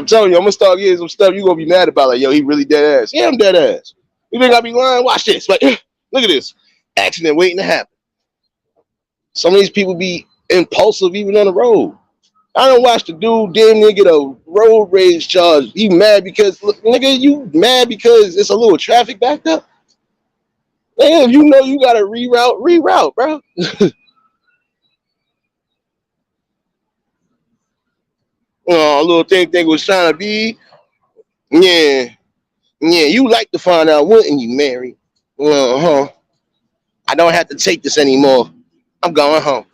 telling you, I'm gonna start getting some stuff you gonna be mad about. Like, yo, he really dead ass. Yeah, I'm dead ass. You think I be lying? Watch this. Like, look at this accident waiting to happen. Some of these people be impulsive even on the road. I don't watch the dude damn near get a road rage charge. He mad because look, nigga, you mad because it's a little traffic backed up. Man, if you know you gotta reroute, bro. A little thing was trying to be. Yeah, yeah, you like to find out, wouldn't you, Mary? Uh-huh. I don't have to take this anymore. I'm going home.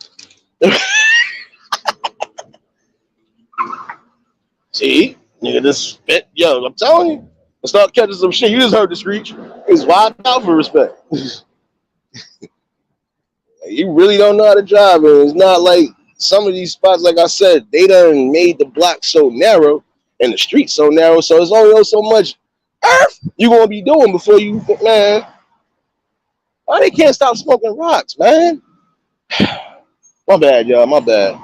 See? Nigga, this spit. Yo, I'm telling you. I start catching some shit. You just heard the screech. It's wide out for respect. You really don't know how to drive, and it's not like some of these spots, like I said, they done made the block so narrow and the street so narrow, so it's only so much earth you gonna be doing before you, man. Why they can't stop smoking rocks, man? My bad, y'all. My bad.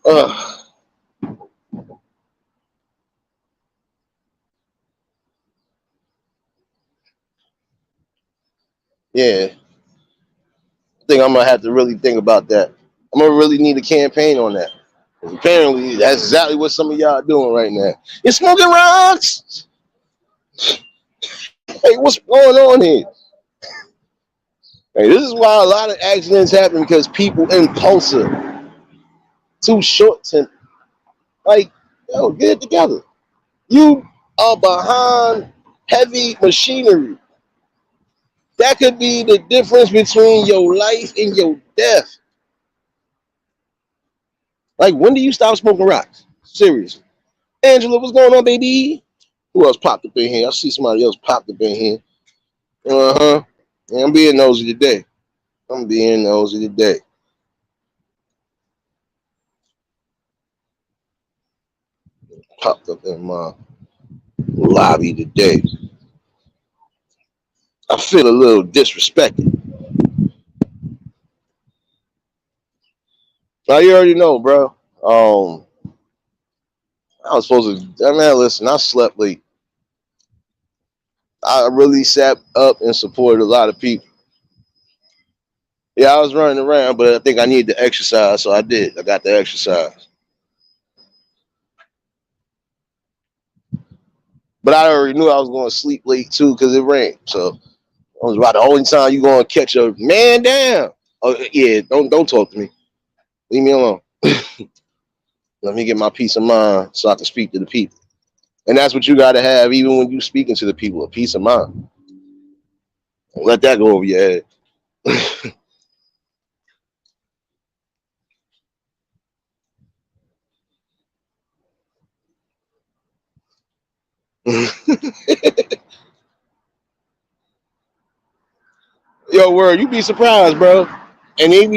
Ugh. Yeah, I think I'm gonna have to really think about that. I'm gonna really need a campaign on that. 'Cause apparently, that's exactly what some of y'all are doing right now. You're smoking rocks. Hey, what's going on here? Hey, this is why a lot of accidents happen because people impulsive, too short tempered. Like, yo, get it together. You are behind heavy machinery. That could be the difference between your life and your death. Like, when do you stop smoking rocks? Seriously. Angela, what's going on, baby? Who else popped up in here? I see somebody else popped up in here. Uh-huh. Yeah, I'm being nosy today. Popped up in my lobby today. I feel a little disrespected. Now you already know, bro. I was supposed to. Man, listen, I slept late. I really sat up and supported a lot of people. Yeah, I was running around, but I think I needed to exercise, so I did. I got the exercise. But I already knew I was going to sleep late too because it rained. So I was about the only time you going to catch a man down. Oh yeah, don't talk to me. Leave me alone. Let me get my peace of mind so I can speak to the people. And that's what you got to have, even when you speaking to the people, a peace of mind. Don't let that go over your head. Yo, word, you be surprised, bro. And it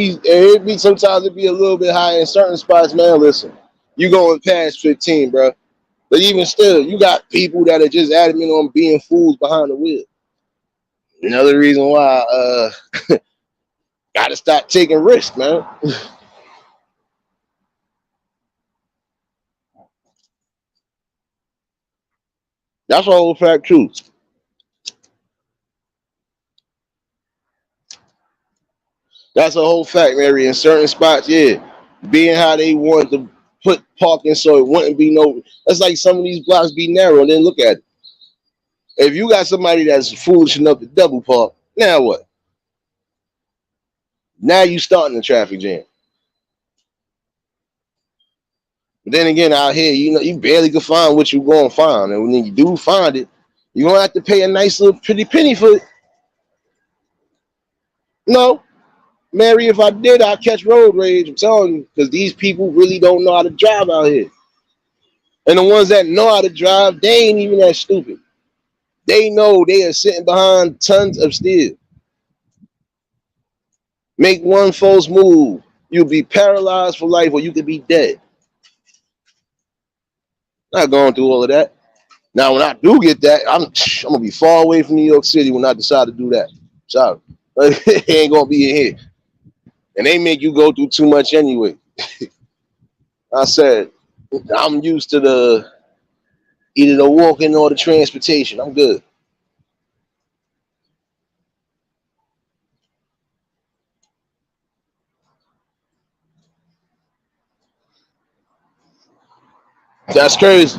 be sometimes it be a little bit high in certain spots, man. Listen, you going past 15, bro. But even still, you got people that are just adamant on being fools behind the wheel. Another reason why gotta stop taking risks, man. That's a whole fact too. That's a whole fact, Mary. In certain spots, yeah, being how they want to put parking so it wouldn't be no. That's like some of these blocks be narrow. And then look at it. If you got somebody that's foolish enough to double park, now what? Now you starting the traffic jam. But then again, out here, you barely can find what you gonna find, and when you do find it, you're gonna have to pay a nice little pretty penny for it. No, Mary, if I did, I'd catch road rage. I'm telling you, because these people really don't know how to drive out here. And the ones that know how to drive, they ain't even that stupid. They know they are sitting behind tons of steel. Make one false move, you'll be paralyzed for life, or you could be dead. Not going through all of that. Now, when I do get that, I'm gonna be far away from New York City when I decide to do that. Sorry, it ain't gonna be in here, and they make you go through too much anyway. I said I'm used to either the walking or the transportation. I'm good. That's crazy.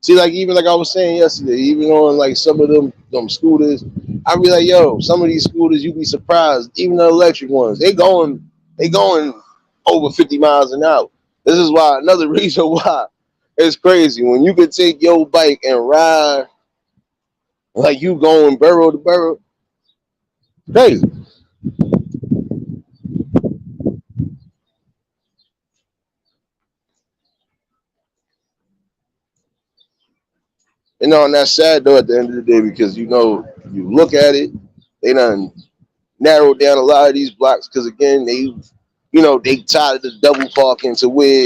See, like even like I was saying yesterday, even on like some of them scooters, I be like, yo, some of these scooters, you be surprised. Even the electric ones, they going over 50 miles an hour. This is why another reason why it's crazy when you could take your bike and ride like you going borough to borough. Crazy. And that's sad though at the end of the day because you look at it, they done narrowed down a lot of these blocks because again they tied the double parking to where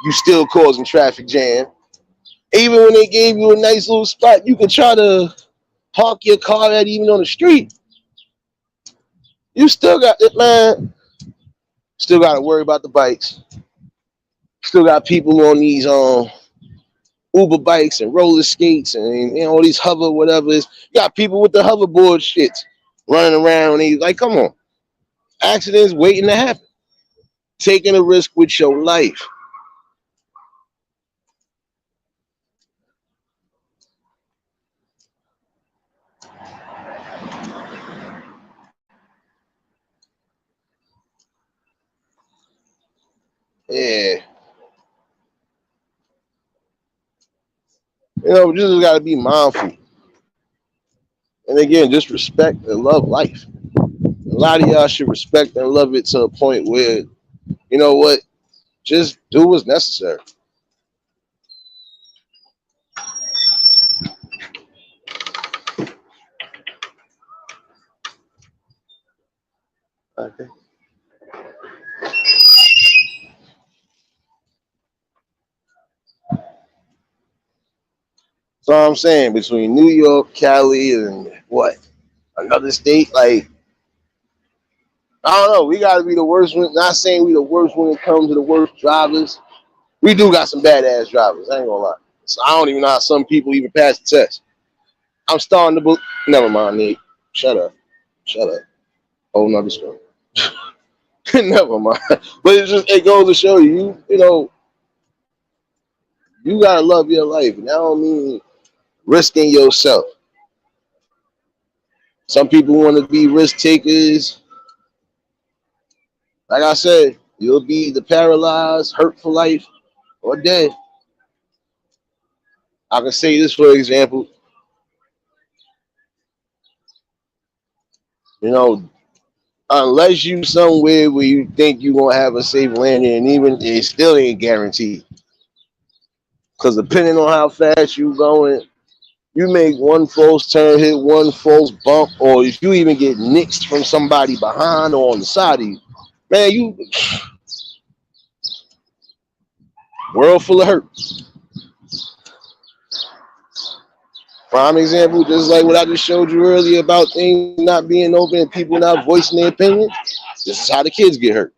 you still causing traffic jam. Even when they gave you a nice little spot, you could try to park your car at even on the street. You still got it, man. Still got to worry about the bikes. Still got people on these Uber bikes and roller skates and all these hover whatever. You got people with the hoverboard shits running around. And they like, come on, accidents waiting to happen. Taking a risk with your life. Yeah. We just got to be mindful. And again, just respect and love life. A lot of y'all should respect and love it to a point where, you know what, just do what's necessary. Okay. So I'm saying between New York, Cali, and what? Another state, like, I don't know. We gotta be the worst one. Not saying we the worst when it comes to the worst drivers. We do got some badass drivers, I ain't gonna lie. So I don't even know how some people even pass the test. I'm starting to book. Never mind, Nate. Shut up. Shut up. Whole nother story. Never mind. But it goes to show you gotta love your life. And I don't mean risking yourself. Some people want to be risk takers. Like I said, you'll be either paralyzed, hurt for life, or dead. I can say this for example. You know, unless you somewhere where you think you're gonna have a safe landing, and even it still ain't guaranteed. Because depending on how fast you going, you make one false turn, hit one false bump, or if you even get nicked from somebody behind or on the side of you, man, you world full of hurt. Prime example, just like what I just showed you earlier about things not being open and people not voicing their opinion. This is how the kids get hurt.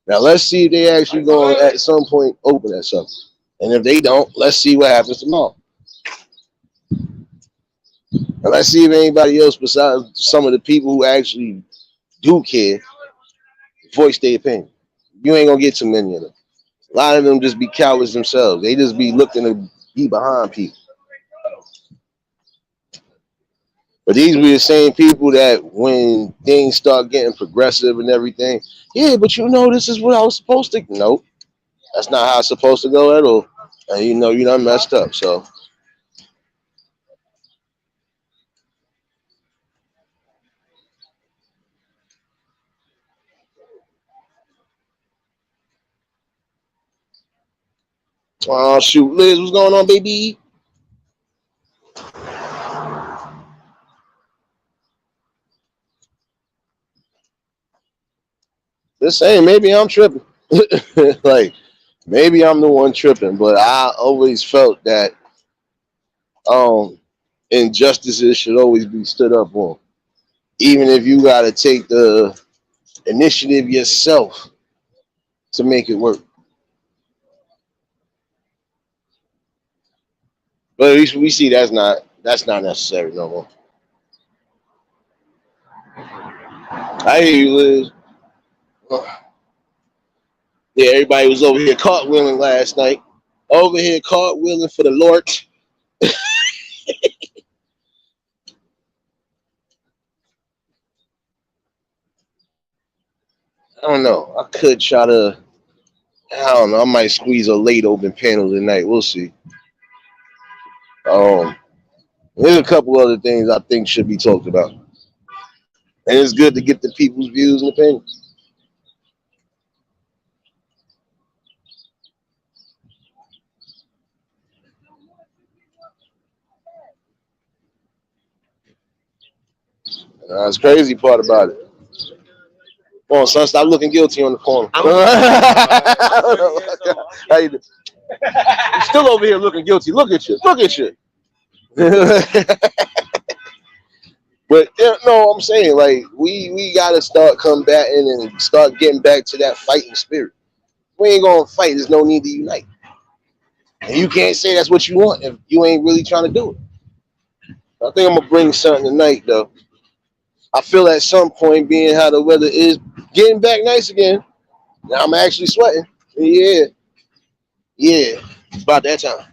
Now let's see if they actually going to at some point open that something. And if they don't, let's see what happens tomorrow. And let's see if anybody else besides some of the people who actually do care voice their opinion. You ain't gonna get too many of them. A lot of them just be cowards themselves. They just be looking to be behind people. But these were the same people that when things start getting progressive and everything, yeah, but you know this is what I was supposed to. Nope, that's not how it's supposed to go at all. And you know you done messed up. So oh shoot, Liz, what's going on, baby? Just saying, maybe I'm tripping. Like maybe I'm the one tripping, but I always felt that um injustices should always be stood up on. Even if you gotta take the initiative yourself to make it work. But at least we see that's not necessary no more. I hear you, Liz. Yeah, everybody was over here cartwheeling last night. Over here cartwheeling for the Lord. I don't know. I could try to. I don't know. I might squeeze a late open panel tonight. We'll see. Um, there's a couple other things I think should be talked about, and it's good to get the people's views and opinions. That's the crazy part about it. Come on, son, stop looking guilty on the corner. How you doing? You're still over here looking guilty. Look at you. Look at you. But yeah, no, I'm saying like we gotta start combating and start getting back to that fighting spirit. We ain't gonna fight. There's no need to unite. And you can't say that's what you want if you ain't really trying to do it. I think I'm gonna bring something tonight though. I feel at some point, being how the weather is getting back nice again, now I'm actually sweating. Yeah, yeah, it's about that time.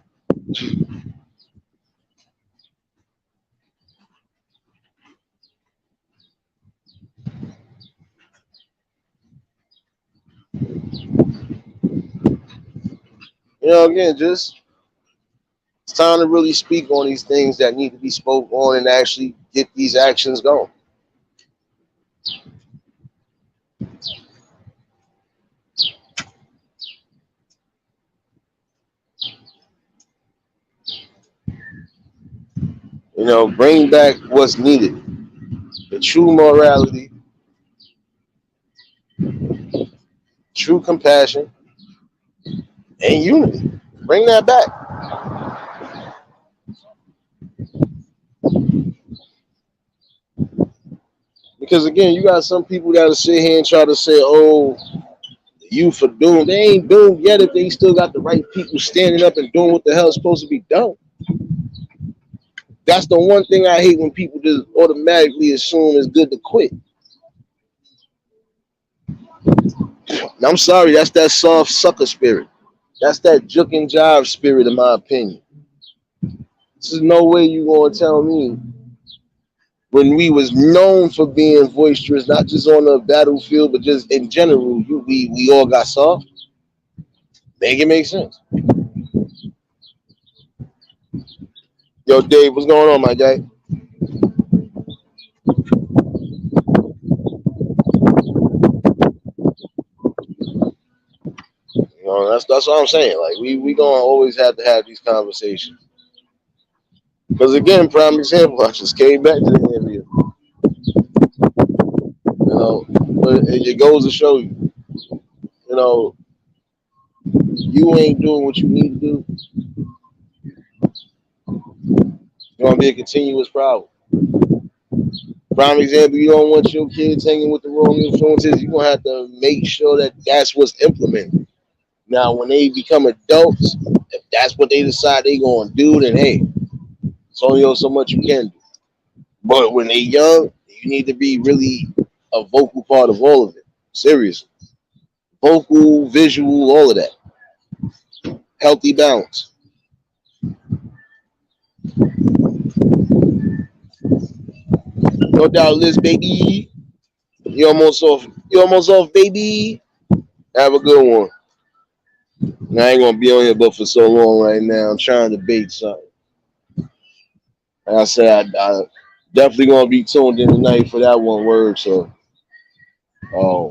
You know, again, just it's time to really speak on these things that need to be spoke on and actually get these actions going. You know, bring back what's needed. The true morality, true compassion, and unity. Bring that back. Because again, you got some people that'll sit here and try to say, oh, the youth are doomed. They ain't doomed yet if they still got the right people standing up and doing what the hell is supposed to be done. That's the one thing I hate when people just automatically assume it's good to quit. I'm sorry, that's that soft sucker spirit. That's that juke and jive spirit, in my opinion. There's no way you gonna tell me when we was known for being boisterous, not just on the battlefield, but just in general, we all got soft. Make it make sense. Yo, Dave, what's going on, my guy? You know, that's what I'm saying. Like we gonna always have to have these conversations. Because again, prime example, I just came back to the area. You know, but it goes to show you, you know, you ain't doing what you need to do. It's gonna be a continuous problem. Prime example, you don't want your kids hanging with the wrong influences. You're gonna have to make sure that that's what's implemented. Now, when they become adults, if that's what they decide they gonna do, then hey, it's only so much you can do. But when they young, you need to be really a vocal part of all of it. Seriously, vocal, visual, all of that. Healthy balance. No doubt, Liz, baby. You almost off. You almost off, baby. Have a good one. And I ain't gonna be on here but for so long right now. I'm trying to bait something. Like I said, I definitely gonna be tuned in tonight for that one word. So, I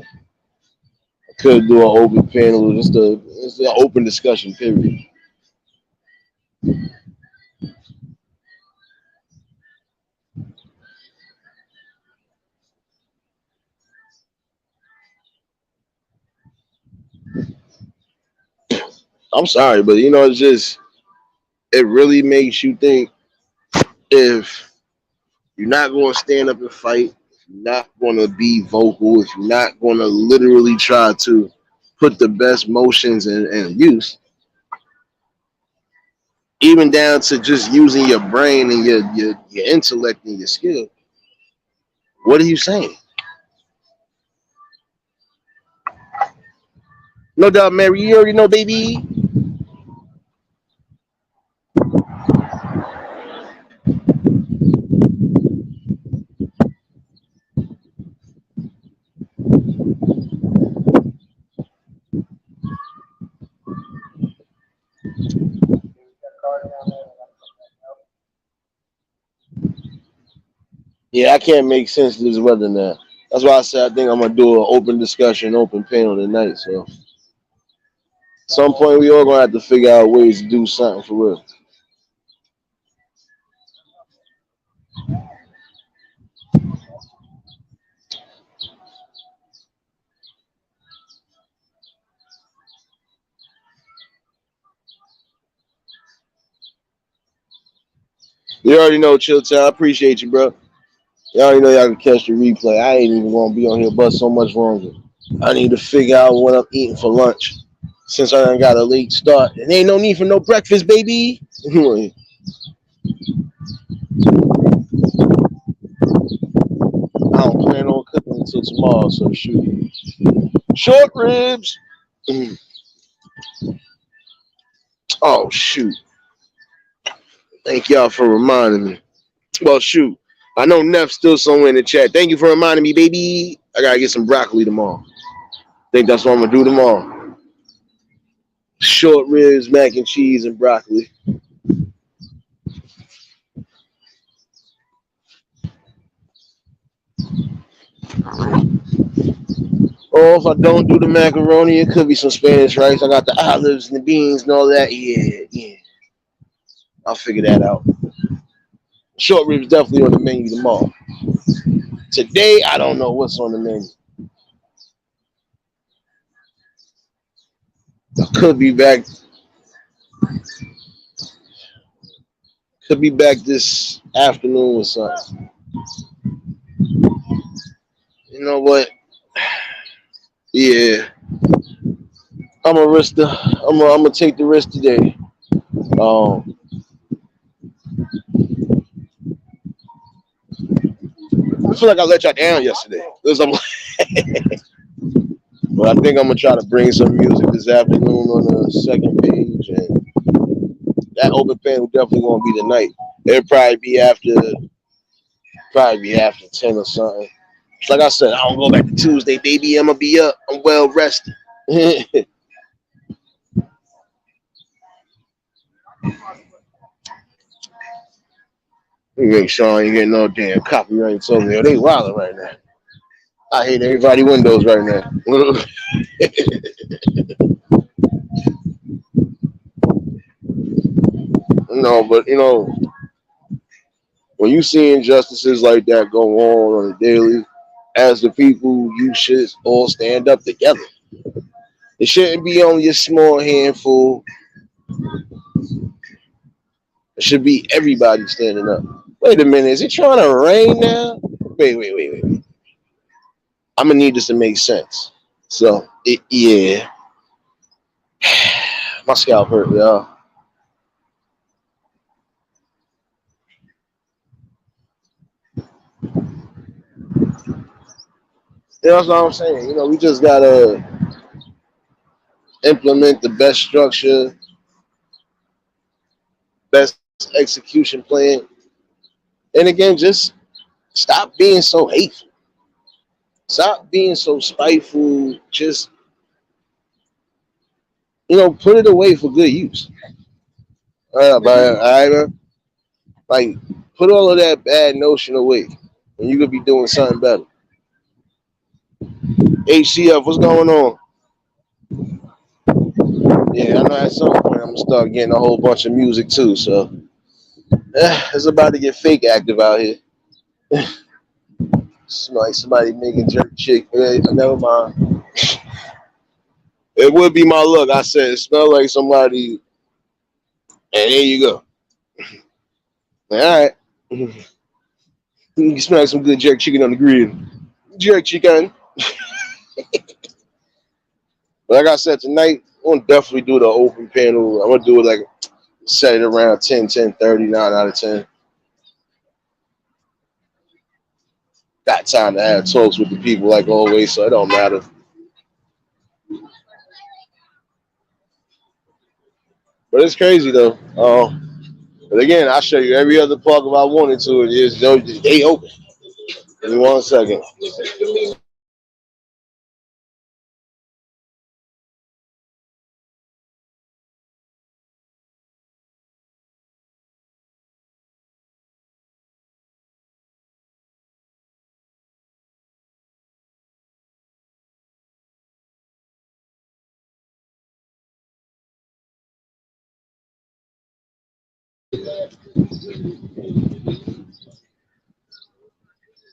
could do an open panel, just an open discussion. Period. I'm sorry, but it's just it really makes you think if you're not going to stand up and fight, if you're not going to be vocal, if you're not going to literally try to put the best motions in use, even down to just using your brain and your intellect and your skill, what are you saying? No doubt, Mary, you already know, baby. Yeah, I can't make sense of this weather now. That's why I said I think I'm gonna do an open discussion, open panel tonight. So at some point we all gonna have to figure out ways to do something for real. You already know, Chill Town. I appreciate you, bro. You already know y'all can catch the replay. I ain't even gonna be on here but so much longer. I need to figure out what I'm eating for lunch since I done got a late start. And ain't no need for no breakfast, baby. I don't plan on cooking until tomorrow, so shoot. Short ribs. Oh shoot. Thank y'all for reminding me. Well, shoot. I know Neff's still somewhere in the chat. Thank you for reminding me, baby. I gotta get some broccoli tomorrow. Think that's what I'm gonna do tomorrow. Short ribs, mac and cheese, and broccoli. Or if I don't do the macaroni, it could be some Spanish rice. I got the olives and the beans and all that. Yeah. I'll figure that out. Short ribs definitely on the menu tomorrow. Today, I don't know what's on the menu. I could be back. Could be back this afternoon or something. You know what? Yeah, I'm gonna take the risk today. Um, I feel like I let y'all down yesterday. But I think I'm gonna try to bring some music this afternoon on the second page, and that open panel definitely gonna be tonight. It'll probably be after 10 or something. Like I said, I don't go back to Tuesday, baby. I'm gonna be up. I'm well rested. Make sure I ain't getting no damn copyrights over there. They wilding right now. I hate everybody windows right now. No, but when you see injustices like that go on a daily, as the people, you should all stand up together. It shouldn't be only a small handful. It should be everybody standing up. Wait a minute, is it trying to rain now? Wait. I'm gonna need this to make sense. So, yeah, my scalp hurt, y'all. That's what I'm saying. We just gotta implement the best structure, best execution plan, and again, just Stop being so hateful. Stop being so spiteful. Just put it away for good use. But like put all of that bad notion away, and you could be doing something better. HCF, what's going on? Yeah, I know at some point I'm gonna start getting a whole bunch of music too. So it's about to get fake active out here. Smell like somebody making jerk chick. Never mind. It would be my luck. I said it smelled like somebody, and there you go. All right. You can smell like some good jerk chicken on the grill. Jerk chicken. Like I said, tonight, I'm going to definitely do the open panel. I'm going to do it like, set it around 10, 10, 30, 9 out of 10. Got time to have talks with the people like always, so it don't matter. But it's crazy, though. But again, I'll show you every other plug if I wanted to. It is, they open. Give me 1 second.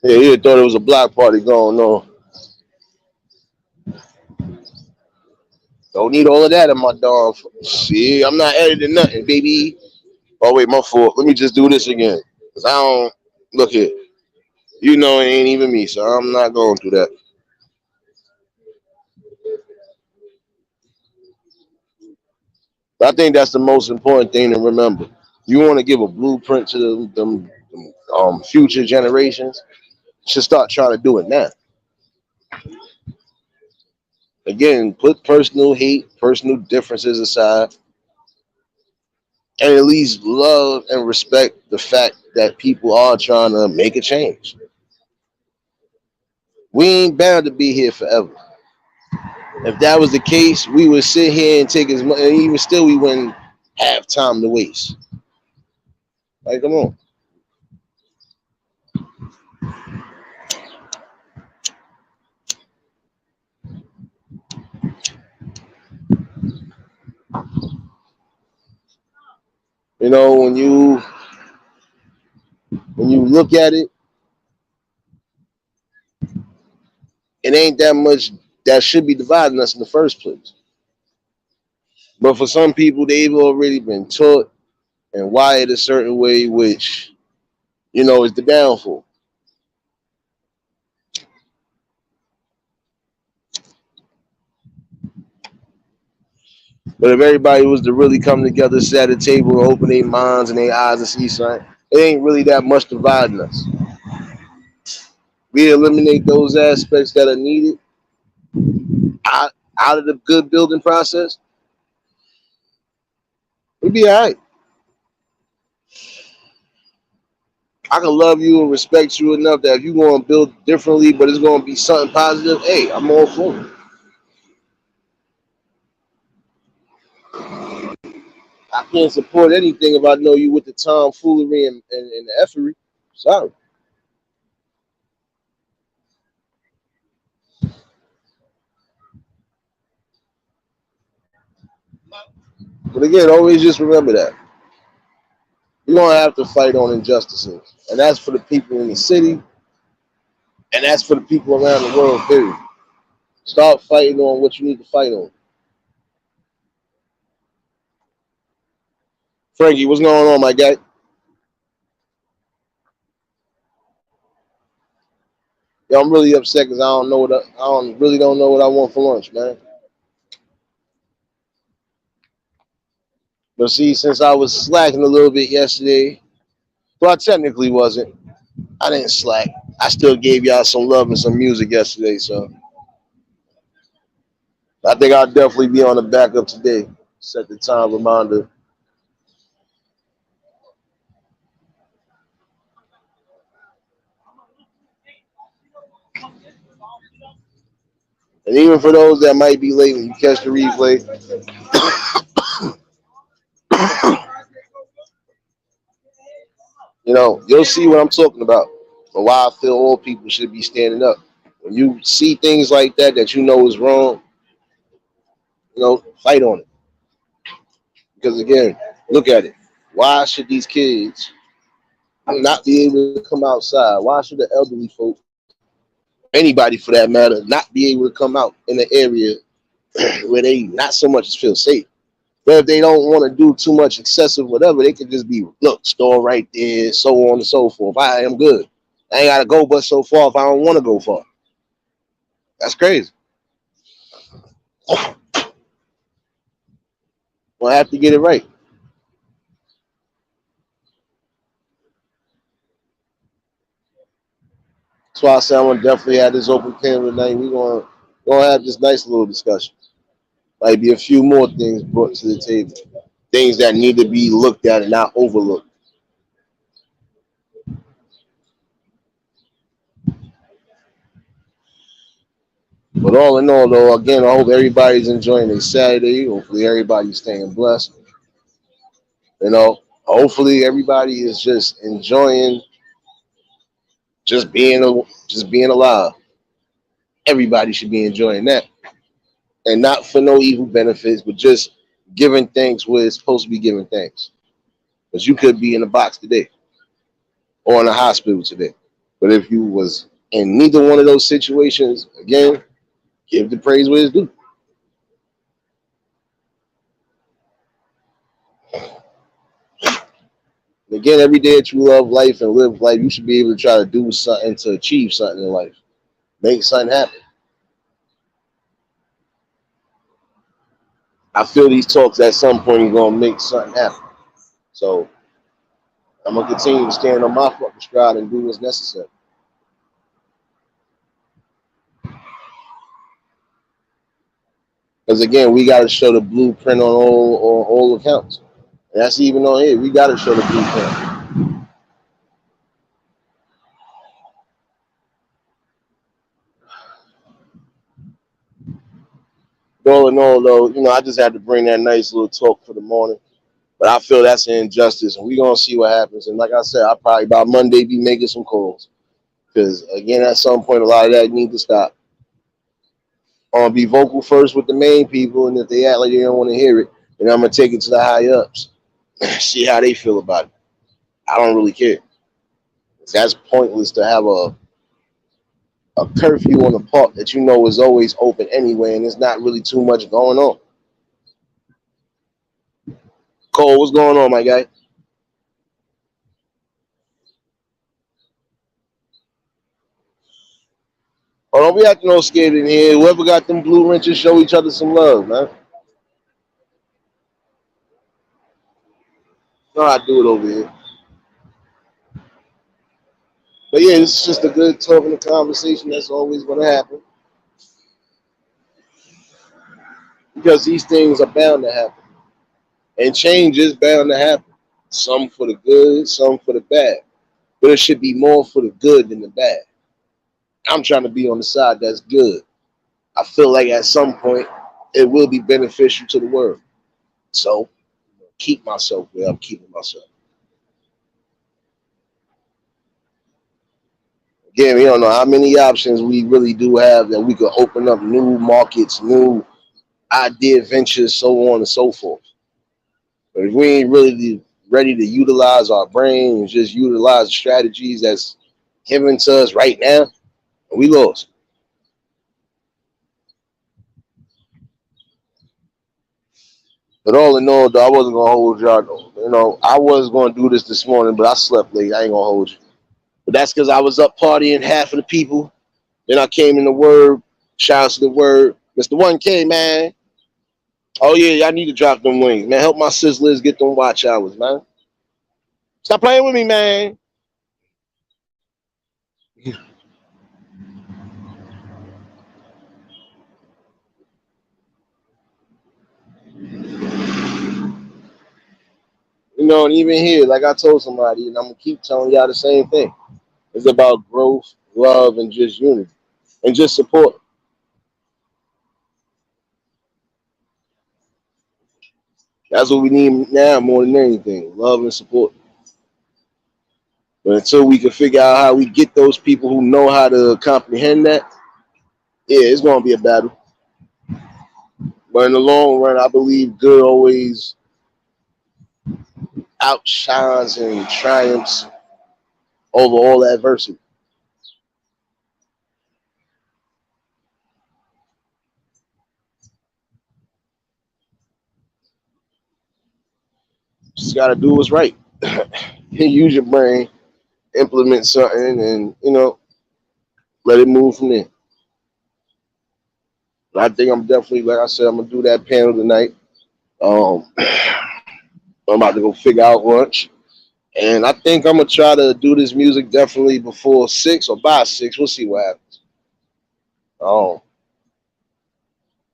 Yeah, he thought it was a block party going on. Don't need all of that in my dog. See, I'm not editing nothing, baby. Oh, wait, my fault. Let me just do this again. Because I don't. Look here. You know it ain't even me, so I'm not going through that. But I think that's the most important thing to remember. You want to give a blueprint to them future generations, should start trying to do it now. Again, put personal hate, personal differences aside, and at least love and respect the fact that people are trying to make a change. We ain't bound to be here forever. If that was the case, we would sit here and take as much, and even still, we wouldn't have time to waste. Like, come on. You know, when you look at it, it ain't that much that should be dividing us in the first place. But for some people, they've already been taught and wired a certain way, which is the downfall. But if everybody was to really come together, sit at a table, and open their minds and their eyes and see something, it ain't really that much dividing us. We eliminate those aspects that are needed out, out of the good building process, we'd be all right. I can love you and respect you enough that if you're going to build differently, but it's going to be something positive, hey, I'm all for it. I can't support anything if I know you with the tomfoolery and the effery. Sorry. But again, always just remember that. You're going to have to fight on injustices. And that's for the people in the city, and that's for the people around the world, period. Start fighting on what you need to fight on. Frankie, what's going on, my guy? Yo, I'm really upset because I don't know what I want for lunch, man. But see, since I was slacking a little bit yesterday, well, I technically wasn't. I didn't slack. I still gave y'all some love and some music yesterday, so I think I'll definitely be on the backup today. Set the time reminder. And even for those that might be late when you catch the replay, you'll see what I'm talking about. And why I feel all people should be standing up. When you see things like that you know is wrong, fight on it. Because again, look at it. Why should these kids not be able to come outside? Why should the elderly folk, or anybody for that matter, not be able to come out in an area where they not so much as feel safe? But if they don't want to do too much excessive whatever, they can just be, look, store right there, so on and so forth. I am good. I ain't got to go but so far if I don't want to go far. That's crazy. We'll have to get it right. That's why I said I'm gonna definitely have this open panel tonight. We're gonna have this nice little discussion. Might be a few more things brought to the table, things that need to be looked at and not overlooked. But all in all, though, again, I hope everybody's enjoying their Saturday. Hopefully, everybody's staying blessed. Hopefully, everybody is just enjoying just being alive. Everybody should be enjoying that, and not for no evil benefits, but just giving thanks where it's supposed to be giving thanks. Because you could be in a box today or in a hospital today. But if you was in neither one of those situations, again, give the praise where it's due. Again, every day that you love life and live life, you should be able to try to do something to achieve something in life. Make something happen. I feel these talks at some point are going to make something happen. So I'm going to continue to stand on my fucking stride and do what's necessary. Because again, we got to show the blueprint on all accounts. And that's even on here. We got to show the blueprint. All in all, though, I just had to bring that nice little talk for the morning. But I feel that's an injustice, and we're going to see what happens. And like I said, I'll probably by Monday be making some calls. Because, again, at some point, a lot of that needs to stop. I'm going to be vocal first with the main people, and if they act like they don't want to hear it, then I'm going to take it to the high-ups. See how they feel about it. I don't really care. That's pointless to have a curfew on a park that you know is always open anyway, and there's not really too much going on. Cole, what's going on, my guy? Oh, don't be acting no scared in here. Whoever got them blue wrenches, show each other some love, man. You know how I do it over here. But yeah, it's just a good talking and conversation that's always going to happen. Because these things are bound to happen. And change is bound to happen. Some for the good, some for the bad. But it should be more for the good than the bad. I'm trying to be on the side that's good. I feel like at some point it will be beneficial to the world. So keep myself where I'm keeping myself. Again, we don't know how many options we really do have that we could open up new markets, new idea ventures, so on and so forth. But if we ain't really ready to utilize our brain and just utilize the strategies that's given to us right now, we lost. But all in all, though, I wasn't gonna hold y'all. I was gonna do this morning, but I slept late. I ain't gonna hold you. But that's because I was up partying half of the people. Then I came in the word. Shout out to the word, Mr. 1K, man. Oh yeah, y'all need to drop them wings, man. Help my sis Liz get them watch hours, man. Stop playing with me, man. And even here, like I told somebody, and I'm gonna keep telling y'all the same thing. It's about growth, love, and just unity. and just support. That's what we need now more than anything. Love and support. But until we can figure out how we get those people who know how to comprehend that, yeah, it's gonna be a battle. But in the long run, I believe good always outshines and triumphs over all adversity. Just gotta do what's right. Use your brain, implement something, and let it move from there. I think I'm definitely, like I said, I'm gonna do that panel tonight. Um, I'm about to go figure out lunch, and I think I'm gonna try to do this music definitely before 6 or by 6. We'll see what happens. Um,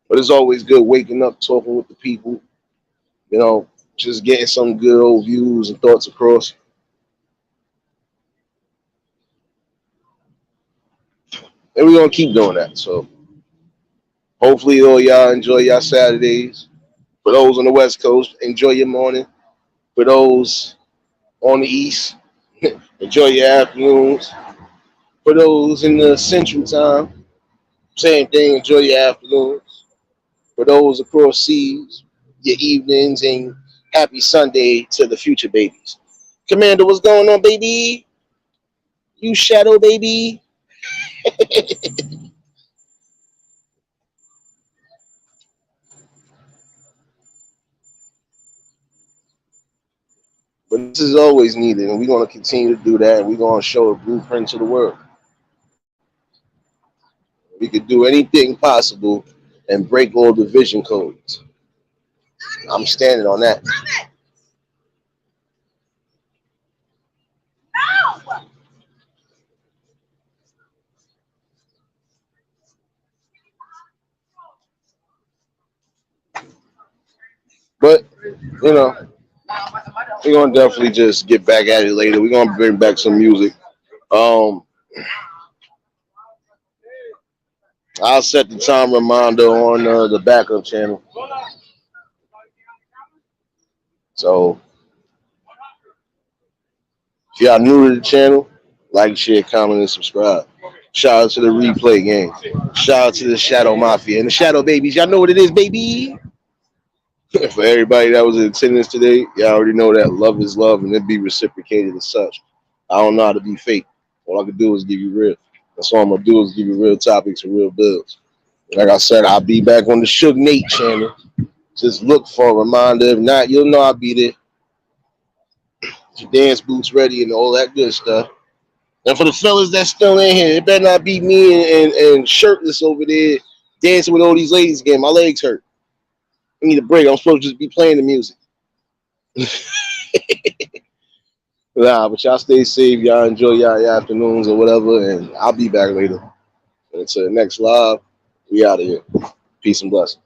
but it's always good waking up, talking with the people. Just getting some good old views and thoughts across. And we're gonna keep doing that. So hopefully all y'all enjoy y'all Saturdays. For those on the West Coast, enjoy your morning. For those on the East, enjoy your afternoons. For those in the Central Time, same thing, enjoy your afternoons. For those across seas, your evenings, and happy Sunday to the future babies. Commander, what's going on, baby? You shadow baby. But this is always needed, and we're going to continue to do that, and we're going to show a blueprint to the world. We could do anything possible and break all division codes. I'm standing on that. But, you know, we're going to definitely just get back at it later. We're going to bring back some music. I'll set the time reminder on the backup channel. So, if y'all new to the channel, like, share, comment, and subscribe. Shout out to the replay gang. Shout out to the Shadow Mafia and the Shadow Babies. Y'all know what it is, baby. For everybody that was in attendance today, y'all already know that love is love and it be reciprocated as such. I don't know how to be fake. All I can do is give you real. That's all I'm gonna do is give you real topics and real bills. Like I said, I'll be back on the Suge Nate channel. Just look for a reminder. If not, you'll know I'll be there. Your dance boots ready and all that good stuff. And for the fellas that's still in here, it better not be me and shirtless over there dancing with all these ladies again. My legs hurt. I need a break. I'm supposed to just be playing the music. Nah, but y'all stay safe. Y'all enjoy y'all afternoons or whatever, and I'll be back later. And until the next live, we out of here. Peace and blessings.